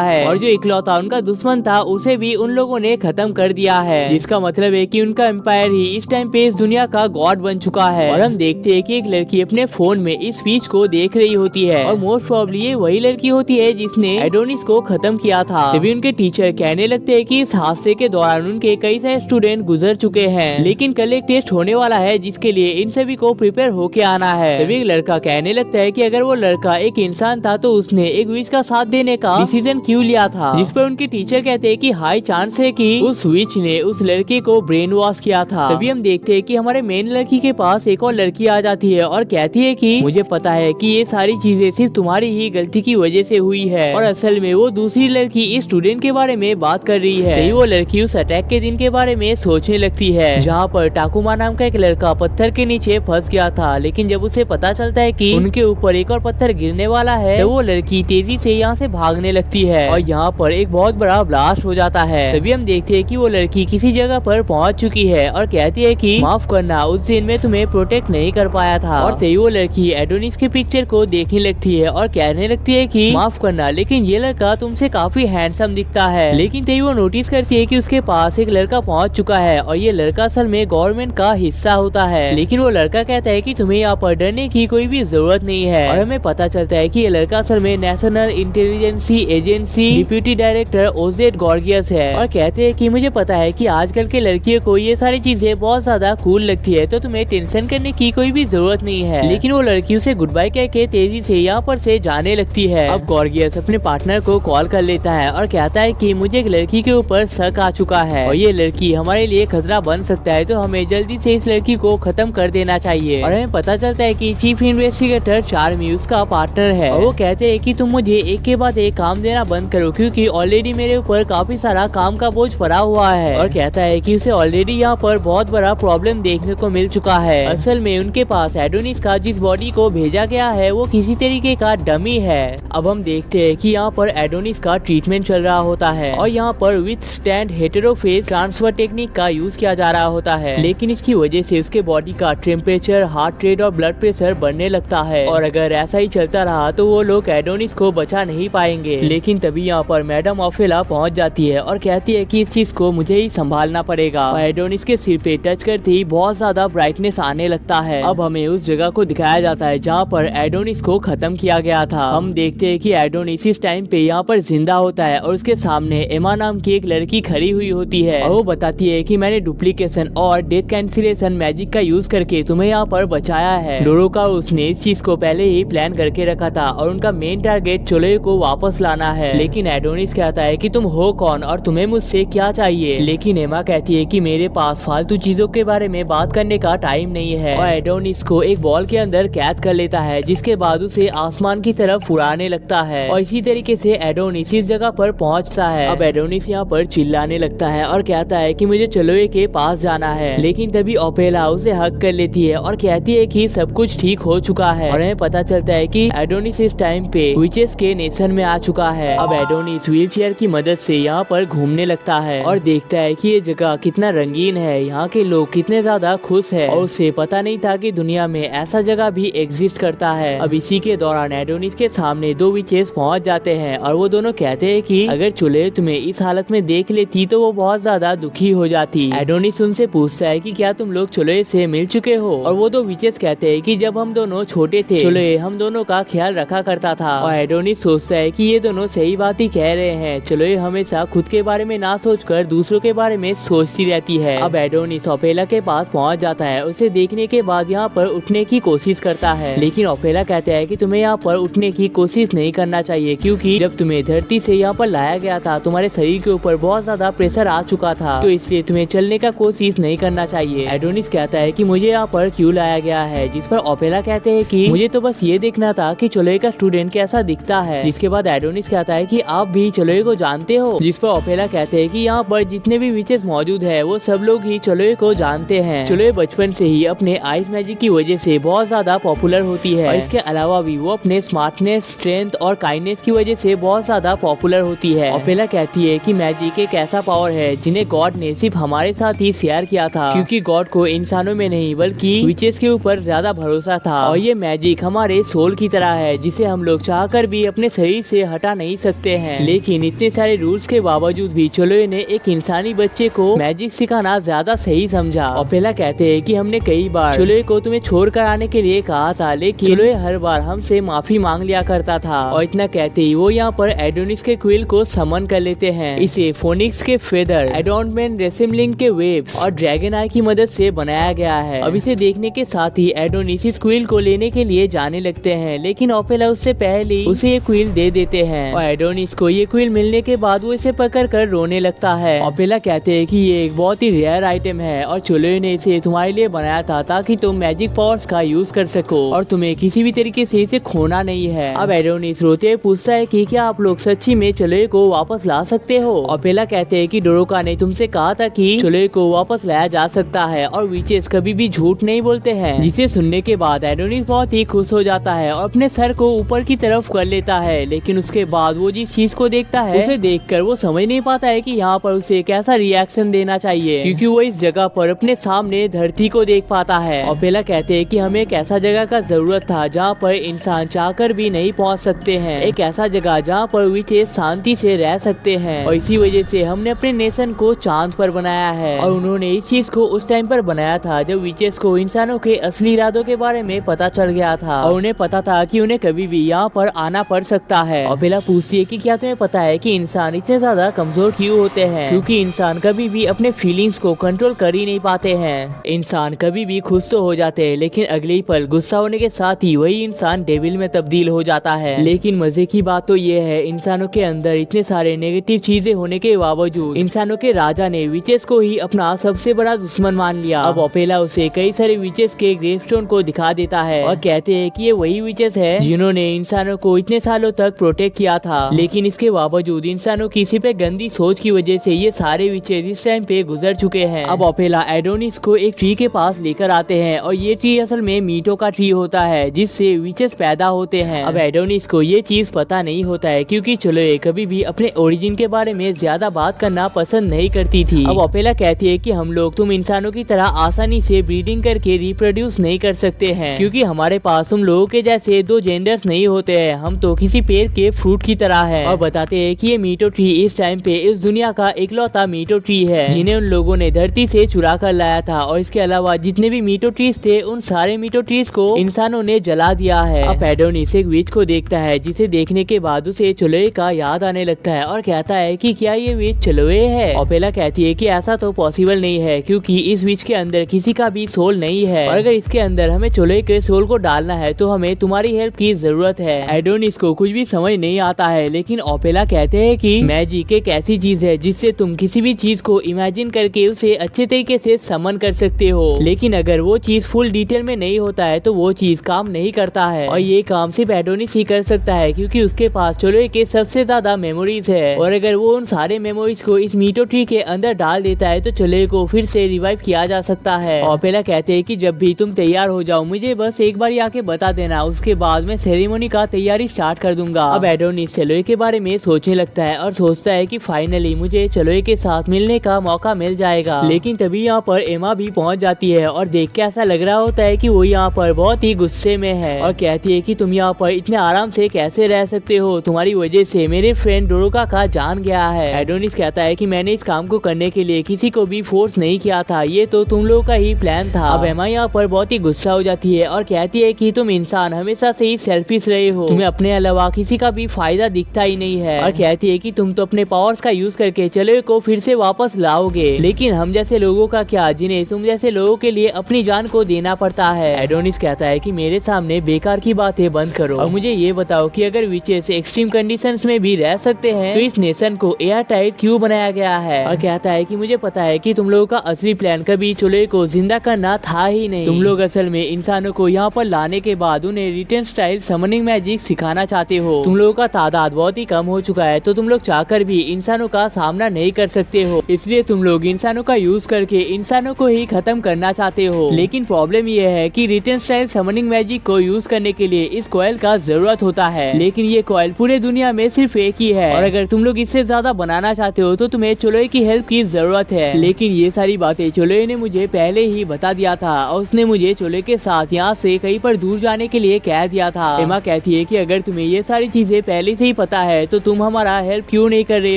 है और जो इकलौता उनका दुश्मन था उसे भी उन लोगों ने खत्म कर दिया है, जिसका मतलब है कि उनका एम्पायर ही इस टाइम पे इस दुनिया का गॉड बन चुका है। और हम देखते हैं कि एक लड़की अपने फोन में इस स्पीच को देख रही होती है और मोस्ट प्रोबेबली ये वही लड़की होती है जिसने एडोनिस को खत्म किया था। तभी उनके टीचर कहने लगते हैं कि इस हादसे के दौरान उनके कई सारे स्टूडेंट गुजर चुके हैं लेकिन कल एक टेस्ट होने वाला है जिसके लिए इन सभी को प्रिपेयर होके आना है। तभी एक लड़का कहने लगता है कि अगर वो लड़का एक इंसान था तो उसने एक विच का साथ देने का डिसीजन क्यों लिया था, जिस पर उनके टीचर कहते हैं कि हाई चांस है कि उस विच ने उस लड़के को ब्रेन वॉश किया था। तभी हम देखते हैं कि हमारे मेन लड़की के पास एक और लड़की आ जाती है और कहती है कि मुझे पता है कि ये सारी चीजें सिर्फ तुम्हारी ही गलती की वजह से हुई है और असल में वो दूसरी लड़की इस स्टूडेंट के बारे में बात कर रही है। वो लड़की उस अटैक के दिन के बारे में सोचने लगती है जहाँ पर टाकुमा नाम का एक लड़का पत्थर के नीचे फंस गया था, लेकिन जब उसे पता चलता है कि उनके ऊपर एक और पत्थर गिरने वाला है तो वो लड़की तेजी से यहाँ से भागने लगती है और यहाँ पर एक बहुत बड़ा ब्लास्ट हो जाता है। तभी हम देखते हैं कि वो लड़की किसी जगह पर पहुँच चुकी है और कहती है कि माफ करना, उस दिन में तुम्हें प्रोटेक्ट नहीं कर पाया था। और तभी वो लड़की एडोनिस के पिक्चर को देखने लगती है और कहने लगती है कि माफ करना लेकिन ये लड़का तुमसे काफी हैंडसम दिखता है। लेकिन तभी वो नोटिस करती है कि उसके पास एक लड़का पहुंच चुका है और ये लड़का असल में गवर्नमेंट का हिस्सा होता है। लेकिन वो लड़का कहता है कि तुम्हें यहाँ पर डरने की कोई भी जरूरत नहीं है और हमें पता चलता है कि ये लड़का असल में national intelligence agency deputy director OZ gorgeous है और कहते हैं कि मुझे पता है कि आजकल के लड़कियों को ये सारी चीजें बहुत ज्यादा कूल लगती है तो तुम्हें टेंशन करने की कोई भी जरूरत नहीं है। लेकिन वो लड़की उसे गुड बाय कह के तेजी से यहाँ पर से जाने लगती है। अब गॉर्गियस अपने पार्टनर को कॉल कर लेता है और कहता है कि मुझे एक लड़की के ऊपर शक आ चुका है और ये लड़की हमारे लिए खतरा बन सकता है तो हमें जल्दी से इस लड़की को खत्म कर देना चाहिए। और हमें पता चलता है कि चीफ इन्वेस्टिगेटर चार्मी उसका पार्टनर है और वो कहते हैं कि तुम मुझे एक के बाद एक काम देना बंद करो क्योंकि ऑलरेडी मेरे ऊपर काफी सारा काम का बोझ पड़ा हुआ है। और कहता है कि उसे ऑलरेडी यहाँ पर बहुत बड़ा प्रॉब्लम देखने को मिल चुका है। असल में उनके पास एडोनिस का जिस बॉडी को भेजा गया है वो किसी तरीके का डमी है। अब हम देखते हैं कि यहाँ पर एडोनिस का ट्रीटमेंट चल रहा होता है और यहाँ पर विथ स्टैंड हेटेरोफेज ट्रांसफर टेक्निक का यूज किया जा रहा होता है, लेकिन इसकी वजह से उसके बॉडी का टेम्परेचर, हार्ट रेट और ब्लड प्रेशर बढ़ने लगता है है और अगर ऐसा ही चलता रहा तो वो लोग एडोनिस को बचा नहीं पाएंगे। लेकिन तभी यहाँ पर मैडम ओफेला पहुँच जाती है और कहती है कि इस चीज को मुझे ही संभालना पड़ेगा। और एडोनिस के सिर पे टच करते ही बहुत ज्यादा ब्राइटनेस आने लगता है। अब हमें उस जगह को दिखाया जाता है जहाँ पर एडोनिस को खत्म किया गया था। हम देखते हैं कि एडोनिस इस टाइम पे यहाँ पर जिंदा होता है और उसके सामने एमा नाम की एक लड़की खड़ी हुई होती है और वो बताती है कि मैंने डुप्लीकेशन और डेथ कैंसिलेशन मैजिक का यूज करके तुम्हें यहाँ पर बचाया है। डोरोका उसने इस चीज को पहले ही प्लान करके रखा था और उनका मेन टारगेट चोलोए को वापस लाना है। लेकिन एडोनिस कहता है कि तुम हो कौन और तुम्हें मुझसे क्या चाहिए। लेकिन एमा कहती है कि मेरे पास फालतू चीजों के बारे में बात करने का टाइम नहीं है और एडोनिस को एक बॉल के अंदर कैद कर लेता है, जिसके बाद उसे आसमान की तरफ उड़ाने लगता है और इसी तरीके से एडोनिस इस जगह पर पहुंचता है। अब एडोनिस यहाँ पर चिल्लाने लगता है और कहता है कि मुझे चोलोए के पास जाना है। लेकिन तभी ओफेला उसे हक कर लेती है और कहती है कि सब कुछ ठीक हो चुका है और हमें पता चलता है कि एडोनिस इस टाइम पे विचेस के नेशन में आ चुका है। अब एडोनिस व्हील चेयर की मदद से यहाँ पर घूमने लगता है और देखता है कि ये जगह कितना रंगीन है, यहाँ के लोग कितने ज्यादा खुश है और उसे पता नहीं था कि दुनिया में ऐसा जगह भी एग्जिस्ट करता है। अब इसी के दौरान एडोनिस के सामने दो विचेस पहुंच जाते हैं और वो दोनों कहते हैं कि अगर चोलोए तुम्हें इस हालत में देख लेती तो वो बहुत ज्यादा दुखी हो जाती। एडोनिस उनसे पूछता है कि क्या तुम लोग चोलोए से मिल चुके हो और वो दो विचेस कहते हैं कि जब हम दोनों छोटे थे चोलोए हम दोनों का ख्याल रखा करता था। और एडोनिस सोचता है कि ये दोनों सही बात ही कह रहे हैं, चोलोए हमेशा खुद के बारे में ना सोचकर दूसरों के बारे में सोचती रहती है। अब एडोनिस ओफेला के पास पहुंच जाता है। उसे देखने के बाद यहाँ पर उठने की कोशिश करता है, लेकिन ओफेला कहता है कि तुम्हें यहाँ पर उठने की कोशिश नहीं करना चाहिए क्योंकि जब तुम्हें धरती से यहाँ पर लाया गया था तुम्हारे शरीर के ऊपर बहुत ज्यादा प्रेशर आ चुका था, तो इसलिए तुम्हें चलने का कोशिश नहीं करना चाहिए। एडोनिस कहता है कि मुझे यहाँ पर क्यों लाया गया है, जिस पर ओफेला कहते हैं कि मुझे तो बस ये देखना था कि चोलोए का स्टूडेंट कैसा दिखता है। जिसके बाद एडोनिस कहता है कि आप भी चोलोए को जानते हो, जिस पर ओफेला कहते हैं कि यहाँ पर जितने भी विचेस मौजूद है वो सब लोग ही चोलोए को जानते हैं। चोलोए बचपन से ही अपने आइस मैजिक की वजह से बहुत ज्यादा पॉपुलर होती है और इसके अलावा भी वो अपने स्मार्टनेस, स्ट्रेंथ और काइंडनेस की वजह से बहुत ज्यादा पॉपुलर होती है। ओफेला कहती है कि मैजिक एक ऐसा पावर है जिन्हें गॉड ने सिर्फ हमारे साथ ही शेयर किया था, क्योंकि गॉड को इंसानों में नहीं बल्कि विचेस के ऊपर ज्यादा भरोसा था और ये मैजिक हमारे सोल की तरह है जिसे हम लोग चाहकर भी अपने शरीर से हटा नहीं सकते हैं। लेकिन इतने सारे रूल्स के बावजूद भी चोलोए ने एक इंसानी बच्चे को मैजिक सिखाना ज्यादा सही समझा। ओफेला कहते हैं कि हमने कई बार चोलोए को तुम्हें छोड़ कर आने के लिए कहा था, लेकिन चोलोए हर बार हमसे माफी मांग लिया करता था। और इतना कहते ही वो यहाँ पर एडोनिस के क्विल को समन कर लेते हैं। इसे फोनिक्स के फेदर, एडोनमेंट रेसिमलिंग के वेव्स और ड्रैगन आई की मदद से बनाया गया है। अब इसे देखने के साथ ही एडोनिस इस क्विल को लेने के लिए जाने लगते हैं, लेकिन ओफेला उससे पहले उसे ये क्विल दे देते हैं और एडोनिस को ये क्विल मिलने के बाद वो इसे पकड़ कर रोने लगता है। ओफेला कहते हैं कि ये एक बहुत ही रेयर आइटम है और चोलोए ने इसे तुम्हारे लिए बनाया था ताकि तुम मैजिक पावर्स का यूज कर सको और तुम्हें किसी भी तरीके से इसे खोना नहीं है। अब एडोनिस रोते हुए पूछता है कि क्या आप लोग सच्ची में चोलोए को वापस ला सकते हो। ओफेला कहते हैं कि डोरोका ने तुमसे कहा था कि चोलोए को वापस लाया जा सकता है और विचेस कभी भी झूठ नहीं बोलते हैं। जिसे सुनने के बाद एडोनिस बहुत ही खुश हो जाता है और अपने सर को ऊपर की तरफ कर लेता है, लेकिन उसके बाद वो जिस चीज को देखता है उसे देखकर वो समझ नहीं पाता है कि यहाँ पर उसे कैसा रिएक्शन देना चाहिए, क्योंकि वो इस जगह पर अपने सामने धरती को देख पाता है। ओफेला कहते हैं कि हमें एक ऐसा जगह का जरूरत था जहाँ पर इंसान चाहकर भी नहीं पहुँच सकते हैं, एक ऐसा जगह जहाँ पर विचेस शांति से रह सकते हैं और इसी वजह से हमने अपने नेशन को चांद पर बनाया है। और उन्होंने इस चीज को उस टाइम पर बनाया था जब विचेस को इंसानों के असली इरादों के बारे में पता चल गया था और उन्हें पता था कि उन्हें कभी भी यहाँ पर आना पड़ सकता है। ओफेला पूछती है कि क्या तुम्हें पता है कि इंसान इतने ज्यादा कमजोर क्यों होते हैं, क्योंकि इंसान कभी भी अपने फीलिंग्स को कंट्रोल कर ही नहीं पाते हैं। इंसान कभी भी खुश तो हो जाते हैं लेकिन अगले ही पल गुस्सा होने के साथ ही वही इंसान डेविल में तब्दील हो जाता है। लेकिन मजे की बात तो ये है इंसानों के अंदर इतने सारे नेगेटिव चीजें होने के बावजूद इंसानों के राजा ने विचेस को ही अपना सबसे बड़ा दुश्मन मान लिया। अब ओफेला उसे कई सारे विचेस के ग्रेवस्टोन को दिखा देता है और कहते हैं कि ये वही विचेस है जिन्होंने इंसानों को इतने सालों तक प्रोटेक्ट किया था, लेकिन इसके बावजूद इंसानों की इसी पे गंदी सोच की वजह से ये सारे विचेस इस टाइम पे गुजर चुके हैं। अब ओफेला एडोनिस को एक ट्री के पास लेकर आते हैं और ये ट्री असल में मीटो का ट्री होता है जिससे विचेस पैदा होते हैं। अब एडोनिस को ये चीज पता नहीं होता है क्योंकि चोलोए कभी भी अपने ओरिजिन के बारे में ज्यादा बात करना पसंद नहीं करती थी। अब ओफेला कहती है कि हम लोग तुम इंसानों की तरह आसानी से ब्रीडिंग करके रिप्रोड्यूस नहीं कर सकते हैं क्योंकि हमारे पास तुम लोगों के जैसे दो जेंडर्स नहीं होते हैं, हम तो किसी पेड़ के फ्रूट की तरह है। और बताते हैं कि ये मीटो ट्री इस टाइम पे इस दुनिया का इकलौता मीटो ट्री है जिन्हें उन लोगों ने धरती से चुरा कर लाया था। और इसके अलावा जितने भी मीटो ट्रीज थे उन सारे मीटो ट्रीज को इंसानों ने जला दिया है। अब एडोनिस एक विच को देखता है जिसे देखने के बाद उसे चलोए का याद आने लगता है और कहता है कि क्या ये विच चलोए है। ओपेला कहती है कि ऐसा तो पॉसिबल नहीं है क्योंकि इस विच के अंदर किसी का भी सोल नहीं है और अगर इसके अंदर हमें चलोए के सोल को डालना है तो हमें तुम्हारी हेल्प की जरूरत है। एडोनिस को कुछ भी समझ नहीं आता है लेकिन ओपेला कहते हैं कि मैजिक एक ऐसी चीज है जिससे तुम किसी भी चीज को इमेजिन करके उसे अच्छे तरीके से समन कर सकते हो, लेकिन अगर वो चीज फुल डिटेल में नहीं होता है तो वो चीज काम नहीं करता है। और ये काम सिर्फ एडोनिस ही कर सकता है क्योंकि उसके पास चलोए के सबसे ज्यादा मेमोरीज है और अगर वो उन सारे मेमोरीज को इस मीटो ट्री के अंदर डाल देता है तो चलोए को फिर से रिवाइव किया जा सकता है। ओपेला कहते हैं कि जब भी तुम तैयार हो जाओ मुझे बस एक बार आके बता देना, उसके बाद मैं सेरेमनी का तैयारी स्टार्ट कर दूंगा। अब एडोनिस चलोए के बारे में सोचने लगता है और सोचता है कि फाइनली मुझे चलोए के साथ मिलने का मौका मिल जाएगा। लेकिन तभी यहाँ पर एमा भी पहुँच जाती है और देख के ऐसा लग रहा होता है कि वो यहाँ पर बहुत ही गुस्से में है और कहती है कि तुम यहाँ पर इतने आराम से कैसे रह सकते हो, तुम्हारी वजह से मेरे फ्रेंड डोरोका का जान गया है। एडोनिस कहता है कि मैंने इस काम को करने के लिए किसी को भी फोर्स नहीं किया था, ये तो तुम लोगों का ही प्लान था। अब एमा यहाँ पर बहुत ही गुस्सा हो जाती है और कहती है कि तुम इंसान हमेशा से ही सेल्फिश रहे हो, तुम्हें अपने अलावा किसी का भी फायदा दिखता ही नहीं है और कहती है कि तुम तो अपने पावर्स का यूज करके चलोए को फिर से वापस लाओगे, लेकिन हम जैसे लोगों का क्या जिन्हें तुम जैसे लोगों के लिए अपनी जान को देना पड़ता है। एडोनिस कहता है कि मेरे सामने बेकार की बातें बंद करो और मुझे ये बताओ कि अगर विचेस एक्सट्रीम कंडीशंस में भी रह सकते हैं तो इस नेशन को एयर टाइट क्यों बनाया गया है। और कहता है कि मुझे पता है कि तुम लोगों का असली प्लान कभी चलोए को जिंदा करना था ही नहीं, तुम लोग असल में इंसानों को यहाँ पर लाने के बाद उन्हें रिटर्न स्टाइल समनिंग मैजिक सिखाना चाहते हो। तुम लोगों का तादाद बहुत ही कम हो चुका है तो तुम लोग चाहकर भी इंसानों का सामना नहीं कर सकते हो, इसलिए तुम लोग इंसानों का यूज करके इंसानों को ही खत्म करना चाहते हो। लेकिन प्रॉब्लम यह है कि रिटर्न स्टाइल समनिंग मैजिक को यूज करने के लिए इस कॉइल का जरूरत होता है, लेकिन ये कॉइल पूरे दुनिया में सिर्फ एक ही है और अगर तुम लोग इससे ज्यादा बनाना चाहते हो तो तुम्हें चलोए की हेल्प की जरूरत है। लेकिन ये सारी बातें चलोए ने मुझे पहले ही बता दिया था और उसने मुझे चलोए के साथ यहाँ से कहीं पर दूर जाने के लिए कह दिया था। एमा कहती है कि अगर तुम्हें ये सारी चीजें पहले से ही पता है तो तुम हमारा हेल्प क्यों नहीं कर रहे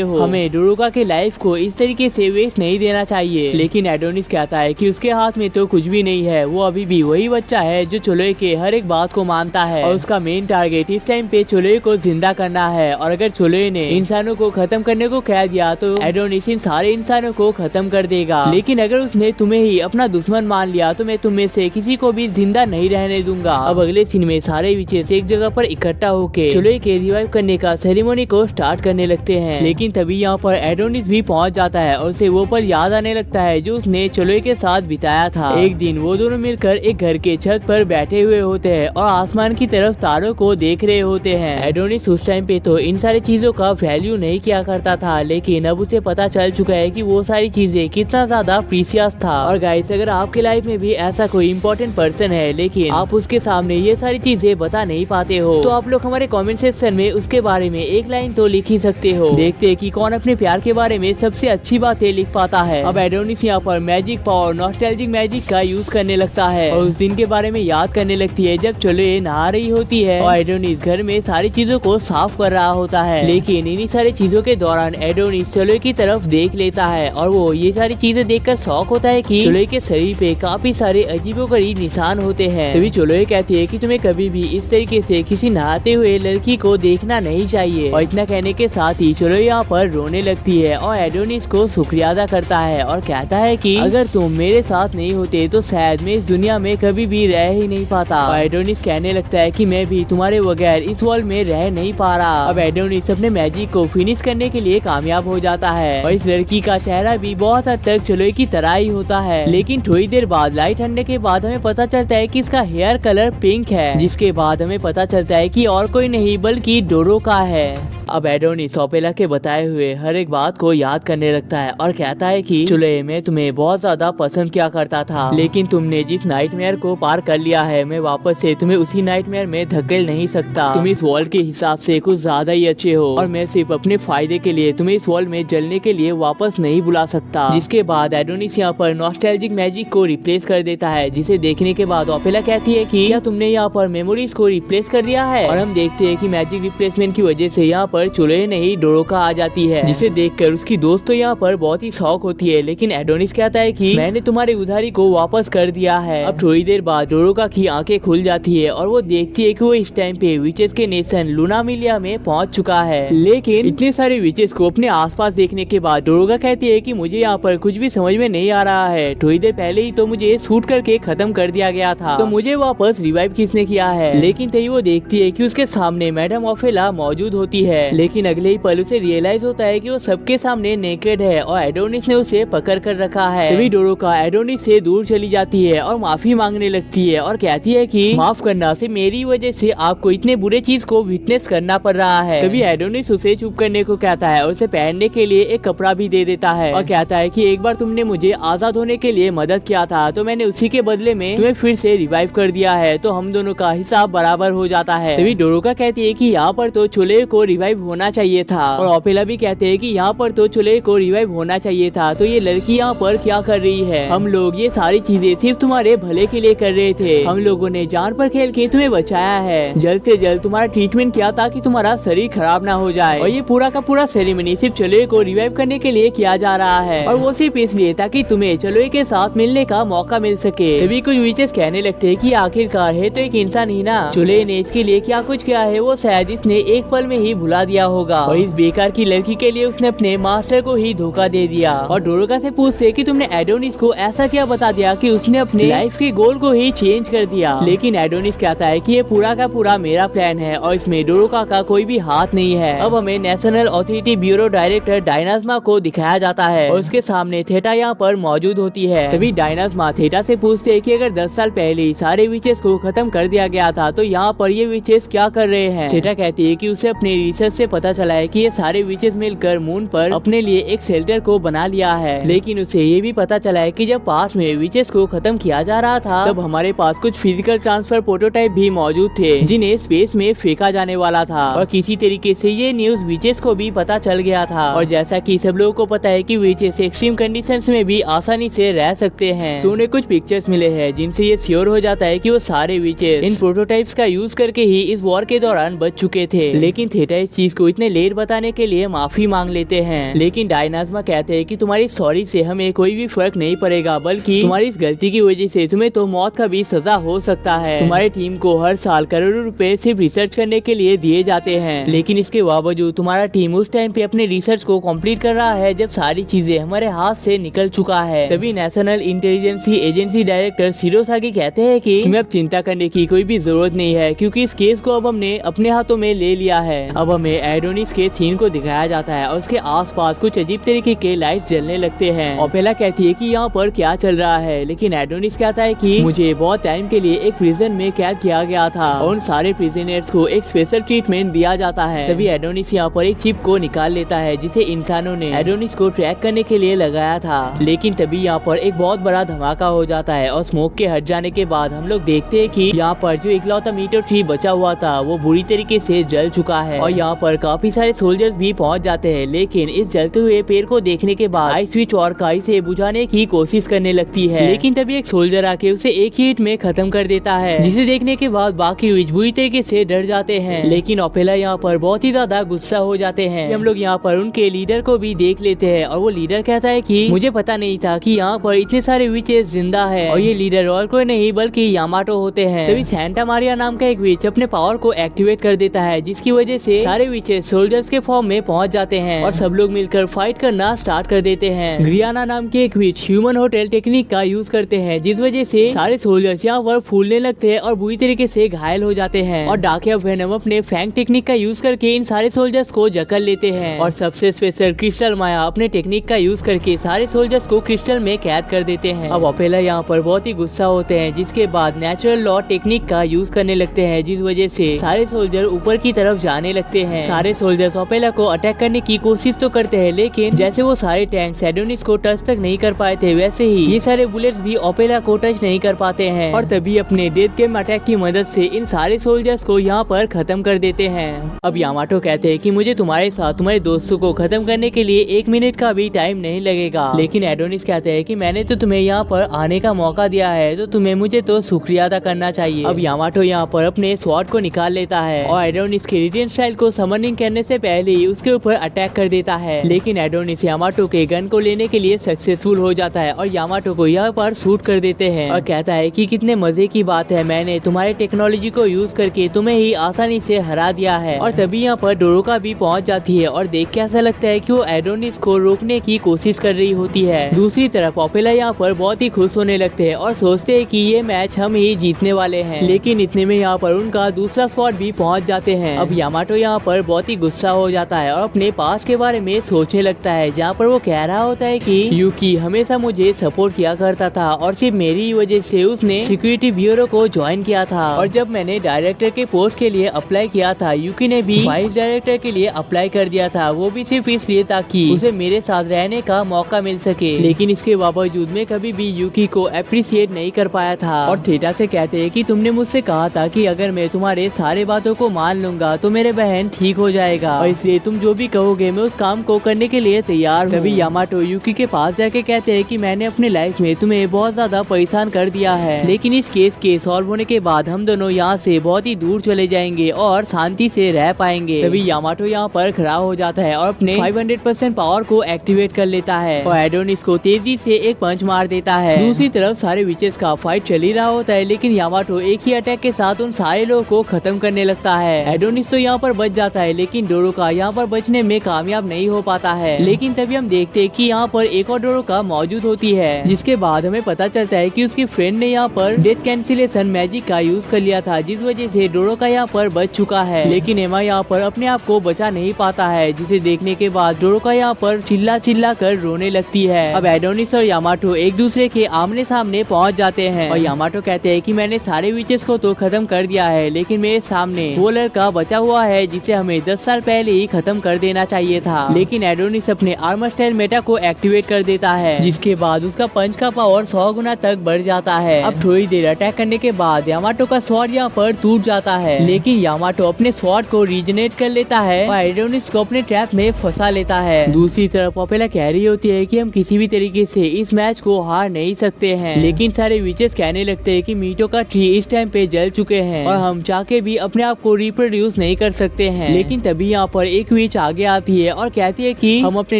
हो, हमें डोरोका के लाइफ को इस तरीके से वेस्ट नहीं देना चाहिए। लेकिन एडोनिस कहता है कि उसके हाथ में तो कुछ भी नहीं है, वो अभी भी वही बच्चा है जो चलोए के हर एक बात को मानता है और उसका मेन टारगेट इस टाइम पे चलोए को जिंदा करना है। और अगर चलोए ने इंसानों को खत्म करने को कह दिया तो एडोनिस इन सारे इंसानों को खत्म कर देगा, लेकिन अगर उसने तुम्हें ही अपना दुश्मन मान लिया तो मैं तुम्हें से किसी को भी जिंदा नहीं रहने दूंगा। अब अगले सीन में सारे विचेस एक जगह पर इकट्ठा होकर चलोए के रिवाइव करने का सेरेमनी को स्टार्ट करने लगते हैं। लेकिन तभी यहाँ पर एडोनिस भी पहुंच जाता है और उसे वो पल याद आने लगता है जो उसने चलोए के साथ बिताया था। एक दिन वो दोनों मिलकर एक घर के छत पर बैठे हुए होते हैं और आसमान की तरफ तारों को देख रहे होते हैं। एडोनिस उस टाइम पे तो इन सारी चीजों का वैल्यू नहीं किया करता था, लेकिन अब उसे पता चल चुका है कि वो सारी चीजें कितना ज्यादा प्रीशियस था। और गाइस अगर आपके लाइफ में भी ऐसा कोई इम्पोर्टेंट पर्सन है लेकिन आप उसके सामने ये सारी चीजें बता नहीं पाते हो तो आप लोग हमारे कमेंट सेक्शन में उसके बारे में एक लाइन तो लिख ही सकते हो। देखते हैं कि कौन अपने प्यार के बारे में सबसे अच्छी बातें लिख पाता है। अब एडोनिस यहाँ पर मैजिक पावर नॉस्टैल्जिक मैजिक का यूज करने लगता है और उस दिन के बारे में याद करने लगती है जब चलोए नहा रही होती है और एडोनिस घर में सारी चीजों को साफ कर रहा होता है। लेकिन इन्हीं सारी चीजों के दौरान एडोनिस चलोए की तरफ देख लेता है और वो ये सारी चीजें देखकर शॉक होता है कि चलोए के शरीर पे काफी सारे अजीबोगरीब निशान होते हैं। तभी चलोए कहती है कि तुम्हें कभी भी इस तरीके से किसी नहाते हुए लड़की को देखना नहीं चाहिए और इतना कहने के साथ ही चलोए यहाँ पर रोने लगती है और एडोनिस को शुक्रिया अदा करता है और कहता है कि अगर तुम मेरे साथ नहीं होते तो शायद मैं इस दुनिया में कभी भी रह ही नहीं पाता। और एडोनिस कहने लगता है कि मैं भी तुम्हारे बगैर इस वर्ल्ड में रह नहीं पा रहा। अब एडोनिस अपने मैजिक को फिनिश करने के लिए कामयाब हो जाता है और इस लड़की का चेहरा भी बहुत हद तक चलोए की तरह ही होता है। लेकिन थोड़ी देर बाद लाइट ठंडे के बाद हमें पता चलता है कि इसका हेयर कलर पिंक है, जिसके बाद हमें पता चलता है कि और कोई नहीं बल्कि डोरोका है। अब एडोनिस ओपेला के बताए हुए हर एक बात को याद करने लगता है और कहता है कि चुले मैं तुम्हें बहुत ज्यादा पसंद किया करता था, लेकिन तुमने जिस नाइटमेयर को पार कर लिया है मैं वापस से तुम्हें उसी नाइटमेयर में धकेल नहीं सकता। तुम इस वर्ल्ड के हिसाब से कुछ ज्यादा ही अच्छे हो और मैं सिर्फ अपने फायदे के लिए तुम्हें इस वर्ल्ड में जलने के लिए वापस नहीं बुला सकता। जिसके बाद एडोनिस यहाँ पर नॉस्टैल्जिक मैजिक को रिप्लेस कर देता है, जिसे देखने के बाद ओपेला कहती है कि क्या तुमने यहाँ पर मेमोरीज को रिप्लेस कर दिया है। और हम देखते हैं कि मैजिक रिप्लेसमेंट की वजह से यहाँ पर चुले नहीं डोरोका आ जाती है, जिसे देखकर उसकी दोस्त तो यहाँ पर बहुत ही शौक होती है। लेकिन एडोनिस कहता है कि मैंने तुम्हारी उधारी को वापस कर दिया है। अब थोड़ी देर बाद डोरोका की आंखें खुल जाती है और वो देखती है कि वो इस टाइम पे विचेस के नेशन लूनामिलिया में पहुंच चुका है। लेकिन इतने सारे विचेस को अपने आसपास देखने के बाद डोरोका कहती है कि मुझे यहाँ पर कुछ भी समझ में नहीं आ रहा है। थोड़ी देर पहले ही तो मुझे शूट करके खत्म कर दिया गया था, तो मुझे वापस रिवाइव किसने किया है। लेकिन तभी वो देखती है कि उसके सामने मैडम ओपेला मौजूद होती है। लेकिन अगले ही पल उसे रियलाइज होता है कि वो सबके सामने नेकेड है और एडोनिस ने उसे पकड़ कर रखा है। तभी डोरोका एडोनिस से दूर चली जाती है और माफी मांगने लगती है और कहती है कि माफ करना, से मेरी वजह से आपको इतने बुरे चीज को विटनेस करना पड़ रहा है। तभी एडोनिस उसे चुप करने को कहता है और उसे पहनने के लिए एक कपड़ा भी दे देता है और कहता है कि एक बार तुमने मुझे आजाद होने के लिए मदद किया था, तो मैंने उसी के बदले में तुम्हें फिर से रिवाइव कर दिया है, तो हम दोनों का हिसाब बराबर हो जाता है। तभी डोरोका कहती है कि यहाँ पर तो चुले को रिवाइव होना चाहिए था और ओपेला भी कहते हैं कि यहाँ पर तो चुले को रिवाइव होना चाहिए था, तो ये लड़की यहाँ पर क्या कर रही है। हम लोग ये सारी चीजें सिर्फ तुम्हारे भले के लिए कर रहे थे, हम लोगों ने जान पर खेल के तुम्हें बचाया है। जल्द से जल्द तुम्हारा ट्रीटमेंट किया ताकि तुम्हारा शरीर खराब ना हो जाए, और ये पूरा का पूरा सेरेमनी सिर्फ चुले को रिवाइव करने के लिए किया जा रहा है, और वो सिर्फ इसलिए ताकि तुम्हें चुले के साथ मिलने का मौका मिल सके। तभी कुछ विचेस कहने लगते हैं कि आखिरकार है तो एक इंसान ही ना, चुले ने इसके लिए क्या कुछ किया है वो शायद इसने एक पल में ही भुला दिया होगा, और इस बेकार की लड़की के लिए उसने अपने मास्टर को ही धोखा दे दिया। और डोरोका से पूछते कि तुमने एडोनिस को ऐसा क्या बता दिया कि उसने अपने लाइफ के गोल को ही चेंज कर दिया। लेकिन एडोनिस कहता है कि ये पूरा का पूरा मेरा प्लान है और इसमें डोरोका का कोई भी हाथ नहीं है। अब हमें नेशनल अथॉरिटी ब्यूरो डायरेक्टर डायनाज्मा को दिखाया जाता है और उसके सामने थेटा यहाँ पर मौजूद होती है। तभी डायनाज्मा थेटा से पूछते है कि अगर 10 साल पहले सारे विचेस को खत्म कर दिया गया था, तो यहाँ पर ये विचेस क्या कर रहे हैं। थेटा कहती है कि उसे अपने रिसर्च से पता चला है कि ये सारे विचेस मिलकर मून पर अपने लिए एक शेल्टर को बना लिया है। लेकिन उसे ये भी पता चला है कि जब पास में विचेस को खत्म किया जा रहा था, तब हमारे पास कुछ फिजिकल ट्रांसफर प्रोटोटाइप भी मौजूद थे जिन्हें स्पेस में फेंका जाने वाला था, और किसी तरीके से ये न्यूज विचेस को भी पता चल गया था। और जैसा कि सब लोगों को पता है कि विचेस एक्सट्रीम कंडीशंस में भी आसानी से रह सकते हैं, तो उन्हें कुछ पिक्चर्स मिले हैं जिनसे ये श्योर हो जाता है कि वो सारे विचेस इन प्रोटोटाइप्स का यूज करके ही इस वॉर के दौरान बच चुके थे। लेकिन थेटा इस चीज को इतने लेट बताने के लिए माफी मांग लेते हैं। लेकिन डायनाज्मा कहते हैं कि तुम्हारी सॉरी से हमें कोई भी फर्क नहीं पड़ेगा, बल्कि तुम्हारी इस गलती की वजह से तुम्हें तो मौत का भी सजा हो सकता है। तुम्हारी टीम को हर साल करोड़ों रुपए सिर्फ रिसर्च करने के लिए दिए जाते हैं, लेकिन इसके बावजूद तुम्हारा टीम उस टाइम पे अपने रिसर्च को कंप्लीट कर रहा है जब सारी चीजें हमारे हाथ से निकल चुका है। तभी national intelligence agency director Shirosagi कहते हैं कि तुम्हें अब चिंता करने की कोई भी जरूरत नहीं है, क्योंकि इस केस को अब हमने अपने हाथों में ले लिया है। अब हमें एडोनिस के सीन को दिखाया जाता है और उसके आसपास कुछ अजीब तरीके के लाइट्स जलने लगते हैं। ओपेला कहती है कि यहाँ पर क्या चल रहा है, लेकिन एडोनिस कहता है कि मुझे बहुत टाइम के लिए एक प्रिजन में कैद किया गया था और उन सारे प्रिजनर्स को एक स्पेशल ट्रीटमेंट दिया जाता है। तभी एडोनिस यहाँ पर एक चिप को निकाल लेता है जिसे इंसानों ने एडोनिस को ट्रैक करने के लिए लगाया था। लेकिन तभी यहाँ पर एक बहुत बड़ा धमाका हो जाता है और स्मोक के हट जाने के बाद हम लोग देखते हैं कि यहाँ पर जो इकलौता मीटर ट्री बचा हुआ था वो बुरी तरीके से जल चुका है, और यहाँ पर काफी सारे सोल्जर्स भी पहुँच जाते हैं। लेकिन इस जलते हुए पेड़ को देखने के बाद आई स्विच और काई से बुझाने की कोशिश करने लगती है, लेकिन तभी एक सोल्जर आके उसे एक ही हिट में खत्म कर देता है, जिसे देखने के बाद बाकी विच बुरी तरीके से डर जाते हैं। लेकिन ओपेला यहाँ पर बहुत ही ज्यादा गुस्सा हो जाते हैं। हम लोग यहाँ पर उनके लीडर को भी देख लेते हैं और वो लीडर कहता है कि मुझे पता नहीं था कि यहाँ पर इतने सारे विचेस जिंदा है, और ये लीडर और कोई नहीं बल्कि यामाटो होते हैं। तभी सैंटा मारिया नाम का एक विच अपने पावर को एक्टिवेट कर देता है, जिसकी वजह से सारे विचेस सोल्जर्स के फॉर्म में पहुंच जाते हैं और सब लोग मिलकर फाइट करना स्टार्ट कर देते हैं। ग्रियाना नाम के एक विच ह्यूमन होटल टेक्निक का यूज करते हैं, जिस वजह से सारे सोल्जर्स यहाँ पर फूलने लगते हैं और बुरी तरीके से घायल हो जाते हैं। और डाकिया वेनम अपने फैंग टेक्निक का यूज करके इन सारे सोल्जर्स को जकड़ लेते हैं, और सबसे स्पेशल क्रिस्टल माया अपने टेक्निक का यूज करके सारे सोल्जर्स को क्रिस्टल में कैद कर देते हैं। अब ओपेला यहाँ पर बहुत ही गुस्सा होते हैं, जिसके बाद नेचुरल लॉ टेक्निक का यूज करने लगते हैं, जिस वजह से सारे सोल्जर ऊपर की तरफ जाने लगते हैं। सारे सोल्जर्स ओपेला को अटैक करने की कोशिश तो करते हैं, लेकिन जैसे वो सारे टैंक्स एडोनिस को टच तक नहीं कर पाए थे, वैसे ही ये सारे बुलेट्स भी ओपेला को टच नहीं कर पाते हैं और तभी अपने डेथ गेम अटैक की मदद से इन सारे सोल्जर्स को यहाँ पर खत्म कर देते हैं। अब यामाटो कहते हैं कि मुझे तुम्हारे साथ तुम्हारे दोस्तों को खत्म करने के लिए 1 मिनट का भी टाइम नहीं लगेगा, लेकिन एडोनिस कहते हैं कि मैंने तो तुम्हें यहाँ पर आने का मौका दिया है, तो तुम्हें मुझे तो शुक्रिया अदा करना चाहिए। अब यामाटो यहाँ पर अपने स्वॉर्ड को निकाल लेता है और एडोनिस के रिटेन स्टाइल को समनिंग करने से पहले ही उसके ऊपर अटैक कर देता है, लेकिन एडोनिस यामाटो के गन को लेने के लिए सक्सेसफुल हो जाता है और यामाटो को यहाँ पर शूट कर देते हैं और कहता है कि कितने मजे की बात है, मैंने तुम्हारे टेक्नोलॉजी को यूज करके तुम्हें ही आसानी से हरा दिया है। और तभी यहाँ पर डोरोका भी पहुंच जाती है और देख के ऐसा लगता है कि वो एडोनिस को रोकने की कोशिश कर रही होती है। दूसरी तरफ ओपेला यहाँ पर बहुत ही खुश होने लगते हैं और सोचते हैं कि ये मैच हम ही जीतने वाले हैं, लेकिन इतने में यहाँ पर उनका दूसरा स्क्वाड भी पहुंच जाते हैं। अब यामाटो यहाँ पर बहुत ही गुस्सा हो जाता है और अपने पास के बारे में सोचने लगता है, जहाँ पर वो कह रहा होता है कि यूकी हमेशा मुझे सपोर्ट किया करता था और सिर्फ मेरी वजह से उसने सिक्योरिटी ब्यूरो को ज्वाइन किया था, और जब मैंने डायरेक्टर के पोस्ट के लिए अप्लाई किया था, यूकी ने भी वाइस डायरेक्टर के लिए अप्लाई कर दिया था, वो भी सिर्फ इसलिए ताकि उसे मेरे साथ रहने का मौका मिल सके। लेकिन इसके बावजूद मैं कभी भी यूकी को अप्रिशिएट नहीं कर पाया था। और थीटा से कहते हैं कि तुमने मुझसे कहा था कि अगर मैं तुम्हारे सारे बातों को मान लूंगा तो मेरे बहन ठीक हो जाएगा, और इसलिए तुम जो भी कहोगे मैं उस काम को करने के लिए तैयार हूँ। तभी यामाटो यूकी के पास जाके कहते हैं कि मैंने अपनी लाइफ में तुम्हें बहुत ज्यादा परेशान कर दिया है, लेकिन इस केस के सॉल्व होने के बाद हम दोनों यहाँ से बहुत ही दूर चले जाएंगे और शांति से रह पाएंगे। तभी यामाटो यहाँ पर खड़ा हो जाता है और अपने 500% पावर को एक्टिवेट कर लेता है और एडोनिस को तेजी से एक पंच मार देता है। दूसरी तरफ सारे विचेस का फाइट चल ही रहा होता है, लेकिन यामाटो एक ही अटैक के साथ उन सारे लोगों को खत्म करने लगता है। एडोनिस तो यहाँ पर बच जाता है, लेकिन डोरोका यहाँ पर बचने में कामयाब नहीं हो पाता है। लेकिन तभी हम देखते हैं कि यहाँ पर एक और डोरोका मौजूद होती है, जिसके बाद हमें पता चलता है कि उसकी फ्रेंड ने यहाँ पर डेथ कैंसिलेशन मैजिक का यूज कर लिया था, जिस वजह से डोरोका यहाँ पर बच चुका है। लेकिन एमा यहाँ पर अपने आप को बचा नहीं पाता है, जिसे देखने के बाद डोरोका यहाँ पर चिल्ला चिल्ला कर रोने लगती है। अब एडोनिस और यामाटो एक दूसरे के आमने सामने पहुँच जाते हैं और यामाटो कहते हैं कि मैंने सारे विचेस को तो खत्म कर दिया है, लेकिन मेरे सामने वो लड़का बचा हुआ है जिसे हमें 10 साल पहले ही खत्म कर देना चाहिए था। लेकिन एडोनिस अपने आर्मर स्टाइल मेटा को एक्टिवेट कर देता है, जिसके बाद उसका पंच का पावर 100 गुना तक बढ़ जाता है। अब थोड़ी देर अटैक करने के बाद यामाटो का स्वॉर्ड यहाँ पर टूट जाता है, लेकिन यामाटो अपने स्वॉर्ड को रीजनरेट कर लेता है और एडोनिस को अपने ट्रैप में फंसा लेता है। दूसरी तरफ ओपेला कह रही होती है कि हम किसी भी तरीके से इस मैच को हार नहीं सकते हैं, लेकिन सारे विचेस कहने लगते हैं कि मीटो का ट्री इस टाइम पे जल चुके हैं और हम चाह के भी अपने आप को रिप्रोड्यूस नहीं कर सकते हैं। लेकिन तभी यहाँ पर एक विच आगे आती है और कहती है कि हम अपने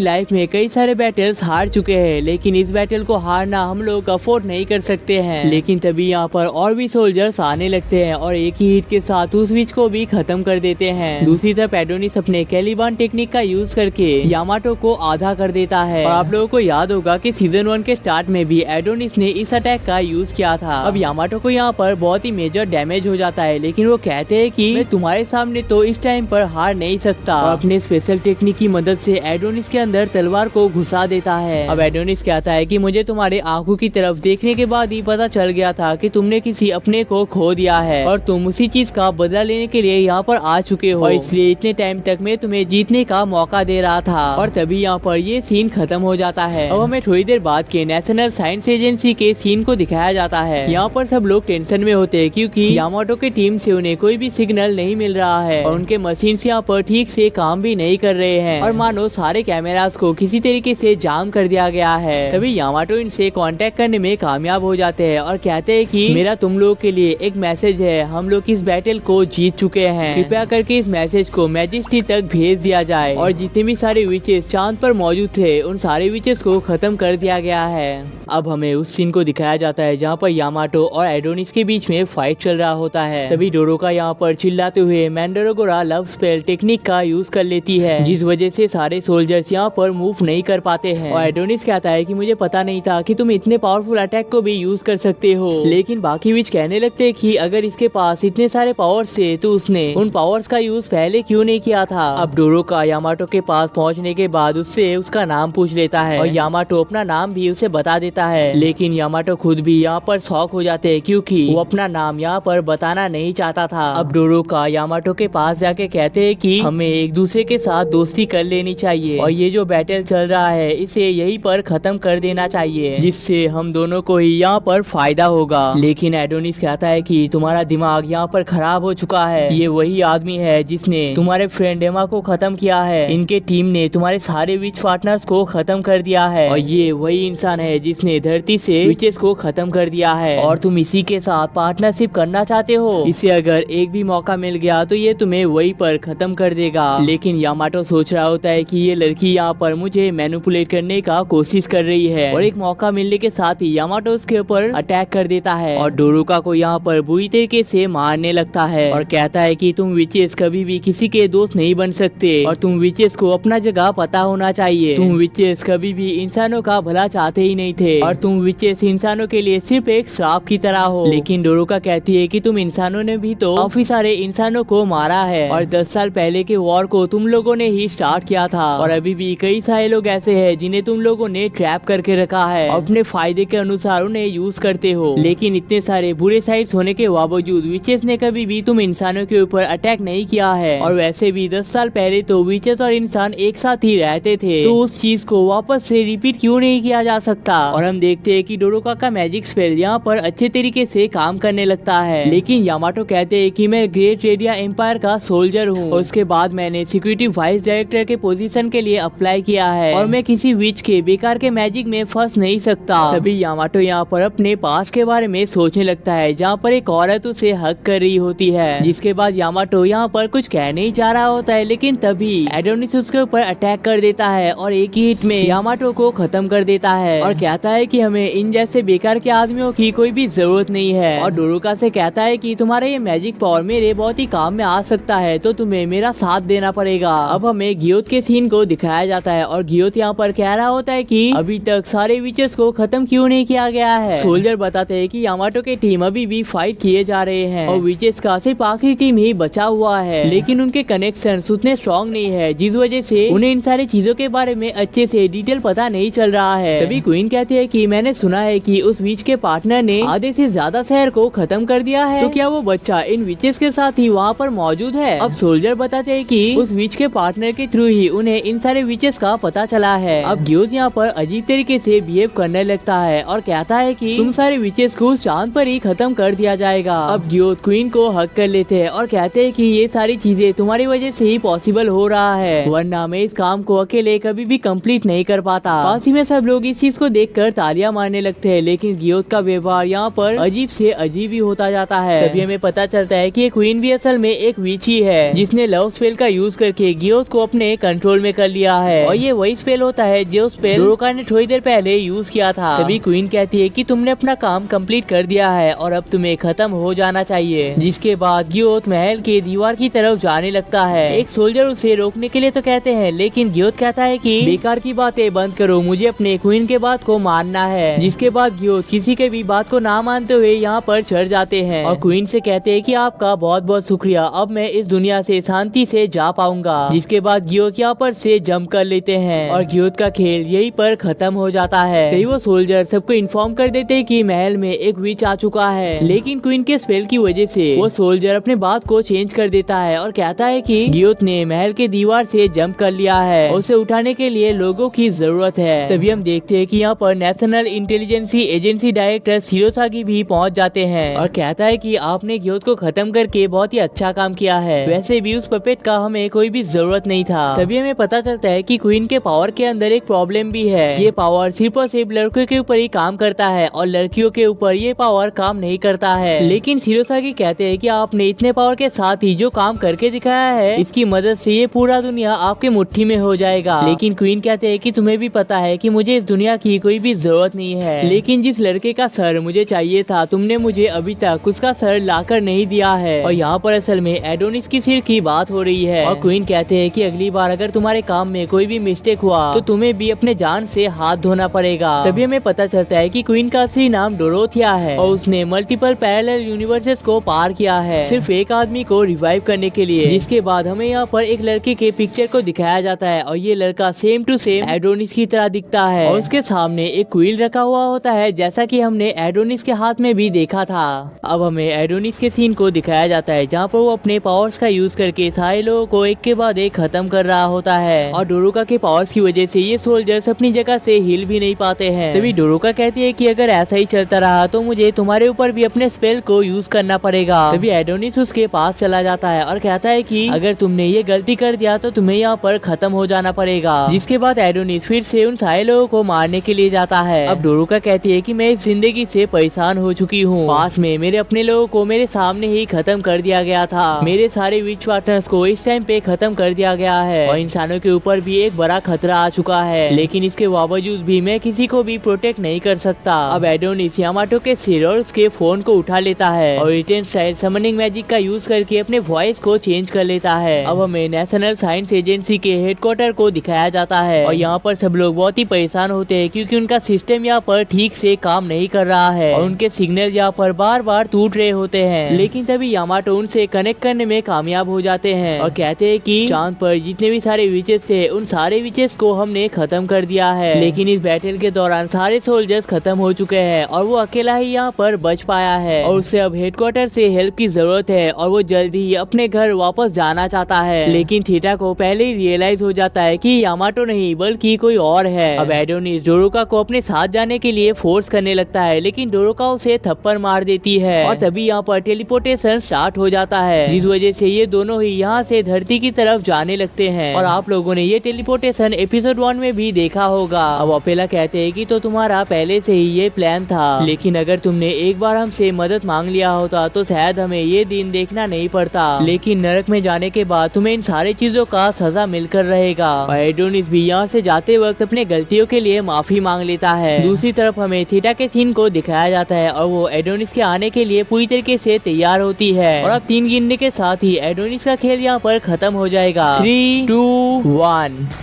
लाइफ में कई सारे बैटल्स हार चुके हैं, लेकिन इस बैटल को हारना हम लोग अफोर्ड नहीं कर सकते हैं। लेकिन तभी यहाँ पर और भी सोल्जर्स आने लगते हैं और एक ही हिट के साथ उस विच को भी खत्म कर देते हैं। दूसरी तरफ एडोनिस अपने कैलिबान टेक्निक का यूज करके यामाटो को आधा कर देता है और आप लोगों को याद होगा कि सीजन 1 के स्टार्ट में भी एडोनिस ने इस अटैक का यूज किया था। अब यामाटो को यहाँ पर बहुत ही मेजर डैमेज हो जाता है, लेकिन वो कहते हैं कि मैं तुम्हारे सामने तो इस टाइम पर हार नहीं सकता, और अपने स्पेशल टेक्निक की मदद से एडोनिस के अंदर तलवार को घुसा देता है। अब एडोनिस कहता है कि मुझे तुम्हारे आंखों की तरफ देखने के बाद ही पता चल गया था कि तुमने किसी अपने को खो दिया है और तुम उसी चीज का बदला लेने के लिए यहाँ पर आ चुके हो, और इसलिए इतने टाइम तक मैं तुम्हें जीतने का मौका दे रहा था। और तभी यहाँ पर ये सीन खत्म हो जाता है। अब हमें थोड़ी देर बाद के नेशनल साइंस एजेंसी के सीन को दिखाया जाता है। यहाँ पर सब लोग टेंशन में होते हैं क्योंकि यामाटो की टीम से उन्हें कोई भी सिग्नल नहीं मिल रहा है और उनके मशीन यहाँ पर ठीक से काम भी नहीं कर रहे हैं और मानो सारे कैमरास को किसी तरीके से जाम कर दिया गया है। तभी यामाटो इनसे कांटेक्ट करने में कामयाब हो जाते हैं और कहते हैं कि मेरा तुम लोग के लिए एक मैसेज है, हम लोग इस बैटल को जीत चुके हैं, कृपया करके इस मैसेज को मैजेस्टी तक भेज दिया जाए। और जितने भी सारे विचेस चांद पर मौजूद थे उन सारे विचेस को खत्म कर दिया गया है। अब हमें उस सीन को दिखाया जाता है जहाँ पर यामाटो और एडोनिस के बीच में फाइट चल रहा होता है। तभी डोरोका यहाँ पर चिल्लाते हुए मैंडोरागोरा लव स्पेल टेक्निक का यूज कर लेती है, जिस वजह से सारे सोल्जर्स यहाँ पर मूव नहीं कर पाते हैं। और एडोनिस कहता है कि मुझे पता नहीं था कि तुम इतने पावरफुल अटैक को भी यूज कर सकते हो, लेकिन बाकी विच कहने लगते हैं कि अगर इसके पास इतने सारे पावर्स थे तो उसने उन पावर्स का यूज पहले क्यों नहीं किया था। अब डोरोका यामाटो के पास पहुँचने के बाद उससे उसका नाम पूछ लेता है और यामाटो अपना नाम भी उसे बता देता है, लेकिन यामाटो खुद भी यहाँ पर शॉक हो जाते हैं क्योंकि वो अपना नाम यहाँ पर बताना नहीं चाहता था। अब डोरोका यामाटो के पास जाके कहते हैं कि हमें एक दूसरे के साथ दोस्ती कर लेनी चाहिए और ये जो बैटल चल रहा है इसे यहीं पर खत्म कर देना चाहिए, जिससे हम दोनों को ही यहाँ पर फायदा होगा। लेकिन एडोनिस कहता है कि तुम्हारा दिमाग यहाँ पर खराब हो चुका है, ये वही आदमी है जिसने तुम्हारे फ्रेंड एमा को खत्म किया है। इनके टीम ने तुम्हारे सारे विच पार्टनर्स को खत्म कर दिया है और ये वही इंसान है जिसने धरती से विचेस को खत्म कर दिया है और तुम इसी के साथ पार्टनरशिप करना चाहते हो। इसे अगर एक भी मौका मिल गया तो ये तुम्हें वहीं पर खत्म कर देगा। लेकिन यामाटो सोच रहा होता है कि ये लड़की यहाँ पर मुझे मैनिपुलेट करने का कोशिश कर रही है और एक मौका मिलने के साथ ही यामाटो उसके ऊपर अटैक कर देता है और डोरुका को यहाँ पर बुरी तरीके से मारने लगता है और कहता है कि तुम विचेस कभी भी किसी के दोस्त नहीं बन सकते और तुम विचेस को अपना जगह पता होना चाहिए। तुम विचेस कभी भी इंसानों का भला चाहते ही नहीं थे और तुम विचेस इंसानों के लिए सिर्फ एक श्राप की तरह हो। लेकिन डोरुका कहती है कि तुम इंसानों ने भी तो काफी सारे इंसानों को मारा है और 10 साल पहले के वॉर को तुम लोगों ने ही स्टार्ट किया था और अभी भी कई सारे लोग ऐसे हैं जिन्हें तुम लोगों ने ट्रैप करके रखा है, अपने फायदे के अनुसार उन्हें यूज करते हो। लेकिन इतने सारे बुरे साइड्स होने के बावजूद विचेस ने कभी भी तुम इंसानों के ऊपर अटैक नहीं किया है और वैसे भी 10 साल पहले तो विचेस और इंसान एक साथ ही रहते थे, तो उस चीज को वापस से रिपीट क्यों नहीं किया जा सकता। और हम देखते हैं कि डोरुका का मैजिक स्पेल यहाँ पर अच्छे तरीके से काम करने लगता है। लेकिन यामाटो कहते हैं कि मैं ग्रेट रेडिया एम्पायर का सोल्जर हूँ, उसके बाद मैंने सिक्योरिटी वाइस डायरेक्टर के पोजीशन के लिए अप्लाई किया है और मैं किसी विच के बेकार के मैजिक में फंस नहीं सकता। तभी यामाटो यहाँ पर अपने पास्ट के बारे में सोचने लगता है जहाँ पर एक औरत उसे हक कर रही होती है। जिसके बाद यामाटो यहाँ पर कुछ कह नहीं जा रहा होता है, लेकिन तभी एडोनिस उसके ऊपर अटैक कर देता है और एक ही हिट में यामाटो को खत्म कर देता है और कहता है कि हमें इन जैसे बेकार के आदमियों की कोई भी जरूरत नहीं है और डोरुका से कहता है कि तुम्हारा ये मैजिक पावर मेरे बहुत ही काम में आ सकता है, तो तुम्हें मेरा साथ देना पड़ेगा। अब हमें गियोत के सीन को दिखाया जाता है और गियोत यहाँ पर कह रहा होता है कि अभी तक सारे विचेस को खत्म क्यों नहीं किया गया है। सोल्जर बताते हैं कि यामाटो के टीम अभी भी फाइट किए जा रहे हैं और विचेस का सिर्फ आखिरी टीम ही बचा हुआ है, लेकिन उनके कनेक्शन उतने स्ट्रॉन्ग नहीं है जिस वजह से उन्हें इन सारी चीजों के बारे में अच्छे से डिटेल पता नहीं चल रहा है। तभी क्वीन कहती है कि मैंने सुना है कि उस विच के पार्टनर ने आधे से ज्यादा शहर को खत्म कर दिया है, तो क्या वो बच्चा इन विचेस के साथ ही वहाँ पर मौजूद है। अब सोल्जर बताते हैं कि उस विच के पार्टनर के थ्रू ही उन्हें इन सारे विचेस का पता चला है। अब गियोत यहाँ पर अजीब तरीके से बिहेव करने लगता है और कहता है कि तुम सारे विचेस को उस चांद पर ही खत्म कर दिया जाएगा। अब गियोत क्वीन को हक कर लेते हैं और कहते हैं कि ये सारी चीजें तुम्हारी वजह से ही पॉसिबल हो रहा है, वरना मैं इस काम को अकेले कभी भी कंप्लीट नहीं कर पाता। पास ही में सब लोग इस चीज को देखकर तालियां मारने लगते हैं, लेकिन गियोत का व्यवहार यहाँ पर अजीब से अजीब ही होता जाता है। तभी हमें पता चलता है कि क्वीन भी असल में एक विच ही है जिसने लव स्पेल का यूज करके गियोत को अपने कंट्रोल में कर लिया है और ये वही स्पेल होता है जो स्पेल डोरुका ने थोड़ी देर पहले यूज किया था। तभी क्वीन कहती है कि तुमने अपना काम कंप्लीट कर दिया है और अब तुम्हें खत्म हो जाना चाहिए। जिसके बाद गियोत महल के दीवार की तरफ जाने लगता है। एक सोल्जर उसे रोकने के लिए तो कहते हैं, लेकिन गियोत कहता है कि बेकार की बातें बंद करो, मुझे अपने क्वीन के बात को मानना है। जिसके बाद गियोत किसी के भी बात को ना मानते हुए यहाँ पर चढ़ जाते हैं और क्वीन से कहते हैं कि आपका बहुत बहुत शुक्रिया, अब मैं इस दुनिया से शांति से जा पाऊंगा। जिसके बाद गियोत यहाँ पर से जंप कर लेते हैं और गियोत का खेल यहीं पर खत्म हो जाता है। कई वो सोल्जर सबको इन्फॉर्म कर देते हैं कि महल में एक विच आ चुका है, लेकिन क्वीन के स्पेल की वजह से वो सोल्जर अपने बात को चेंज कर देता है और कहता है कि गियोत ने महल के दीवार से जंप कर लिया है, उसे उठाने के लिए लोगों की जरूरत है। तभी हम देखते हैं कि यहाँ पर national intelligence agency director Shirosagi भी पहुँच जाते हैं और कहता है कि आपने गियोत को खत्म करके बहुत ही अच्छा काम किया है, वैसे भी उस पपेट का हमें कोई भी जरूरत नहीं था। तभी हमें पता चलता है कि क्वीन के पावर के अंदर एक प्रॉब्लम भी है। ये पावर सिर्फ और सिर्फ लड़कियों के ऊपर ही काम करता है और लड़कियों के ऊपर ये पावर काम नहीं करता है। लेकिन शिरोसागी कहते हैं कि आपने इतने पावर के साथ ही जो काम करके दिखाया है, इसकी मदद से ये पूरा दुनिया आपके मुट्ठी में हो जाएगा। लेकिन क्वीन कहते हैं कि तुम्हें भी पता है कि मुझे इस दुनिया की कोई भी जरूरत नहीं है, लेकिन जिस लड़के का सर मुझे चाहिए था तुमने मुझे अभी तक उसका सर लाकर नहीं दिया है। और यहाँ पर असल में एडोनिस की सिर की बात हो रही है और क्वीन कहते हैं कि अगली बार अगर तुम्हारे काम में कोई भी मिस्टेक हुआ तो तुम्हें भी अपने जान से हाथ धोना पड़ेगा। तभी हमें पता चलता है कि क्वीन का असली नाम डोरोथिया है और उसने मल्टीपल पैरेलल यूनिवर्सेस को पार किया है सिर्फ एक आदमी को रिवाइव करने के लिए। जिसके बाद हमें यहाँ पर एक लड़के के पिक्चर को दिखाया जाता है और ये लड़का सेम टू सेम एडोनिस की तरह दिखता है और उसके सामने एक क्वील रखा हुआ होता है, जैसा कि हमने एडोनिस के हाथ में भी देखा था। अब हमें एडोनिस के सीन को दिखाया जाता है जहाँ पर वो अपने पावर्स का यूज यूज करके सारे लोगों को एक के बाद एक खत्म कर रहा होता है और डोरोका के पावर्स की वजह से ये सोल्जर्स अपनी जगह से हिल भी नहीं पाते हैं। तभी डोरोका कहती है कि अगर ऐसा ही चलता रहा तो मुझे तुम्हारे ऊपर भी अपने स्पेल को यूज करना पड़ेगा। तभी एडोनिस उसके पास चला जाता है और कहता है कि अगर तुमने ये गलती कर दिया तो तुम्हें यहाँ पर खत्म हो जाना पड़ेगा। जिसके बाद एडोनिस फिर से उन सारे लोगों को मारने के लिए जाता है। अब डोरोका कहती है कि मैं इस जिंदगी से परेशान हो चुकी हूँ। पास में मेरे अपने लोगों को मेरे सामने ही खत्म कर दिया गया था। मेरे सारे विच पार्टनर्स को इस टाइम पे खत्म कर दिया गया है और इंसानों के ऊपर भी एक बड़ा खतरा आ चुका है, लेकिन इसके बावजूद भी मैं किसी को भी प्रोटेक्ट नहीं कर सकता। अब एडोनिस यामाटो के सिर और उसके फोन को उठा लेता है और रिटेन स्टाइल समनिंग मैजिक का यूज करके अपने वॉइस को चेंज कर लेता है। अब हमें नेशनल साइंस एजेंसी के हेडक्वार्टर को दिखाया जाता है और यहाँ पर सब लोग बहुत ही परेशान होते हैं क्योंकि उनका सिस्टम यहाँ पर ठीक से काम नहीं कर रहा है और उनके सिग्नल यहाँ पर बार बार टूट रहे होते हैं। लेकिन तभी यामाटो उनसे कनेक्ट करने में कामयाब हो जाते हैं और कहते हैं कि चांद पर जितने भी सारे विचेस थे उन सारे विचेस को हमने खत्म कर दिया है, लेकिन इस बैटल के दौरान सारे सोल्जर्स खत्म हो चुके हैं और वो अकेला ही यहाँ पर बच पाया है और उसे अब हेडक्वार्टर से हेल्प की जरूरत है और वो जल्दी ही अपने घर वापस जाना चाहता है। लेकिन थीटा को पहले ही रियलाइज हो जाता है कि यामाटो नहीं बल्कि कोई और है। अब एडोनिस डोरोका को अपने साथ जाने के लिए फोर्स करने लगता है, लेकिन डोरोका उसे थप्पड़ मार देती है और तभी यहाँ पर टेलीपोर्टेशन स्टार्ट हो जाता है, जिस वजह से ये दोनों ही यहाँ से धरती की तरफ जाने लगते हैं। और आप लोगों ने ये टेलीपोर्टेशन एपिसोड 1 में भी देखा होगा। अब अपेला कहते हैं कि तो तुम्हारा पहले से ही ये प्लान था, लेकिन अगर तुमने एक बार हमसे मदद मांग लिया होता तो शायद हमें ये दिन देखना नहीं पड़ता, लेकिन नरक में जाने के बाद तुम्हें इन सारी चीजों का सजा मिलकर रहेगा। और एडोनिस भी यहाँ से जाते वक्त अपने गलतियों के लिए माफी मांग लेता है। दूसरी तरफ हमें थीटा के सीन को दिखाया जाता है और वो एडोनिस के आने के लिए पूरी तरीके से तैयार होती है और अब 3 गिनने के साथ ही एडोनिस का खेल यहाँ पर खत्म हो जाएगा। 3, 2, 1।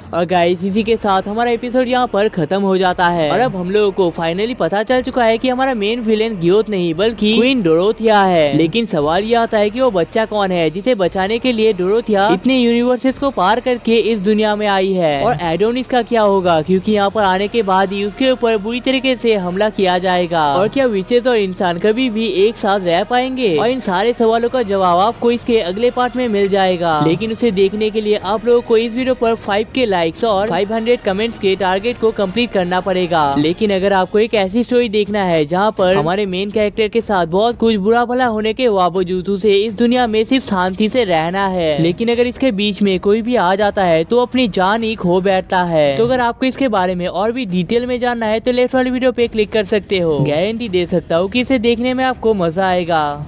और गाइस इसी के साथ हमारा एपिसोड यहाँ पर खत्म हो जाता है और अब हम लोगों को फाइनली पता चल चुका है कि हमारा मेन विलेन गियोथ नहीं बल्कि क्वीन डोरोथिया है। लेकिन सवाल ये आता है कि वो बच्चा कौन है जिसे बचाने के लिए डोरोथिया इतने यूनिवर्सेस को पार करके इस दुनिया में आई है। और एडोनिस का क्या होगा, क्योंकि यहाँ पर आने के बाद ही उसके ऊपर बुरी तरीके से हमला किया जाएगा। और क्या विचेस और इंसान कभी भी एक साथ रह पाएंगे? और इन सारे सवालों का जवाब आपको इसके अगले पार्ट में मिल जाएगा। लेकिन उसे देखने के लिए आप लोगों को इस वीडियो पर 5K लाइक्स और 500 कमेंट्स के टारगेट को कंप्लीट करना पड़ेगा। लेकिन अगर आपको एक ऐसी स्टोरी देखना है जहां पर हमारे मेन कैरेक्टर के साथ बहुत कुछ बुरा भला होने के बावजूद उसे इस दुनिया में सिर्फ शांति से रहना है, लेकिन अगर इसके बीच में कोई भी आ जाता है तो अपनी जान ही खो बैठता है, तो अगर आपको इसके बारे में और भी डिटेल में जानना है तो लेफ्ट वाली वीडियो पे क्लिक कर सकते हो। गारंटी दे सकता हूँ कि इसे देखने में आपको मजा आएगा।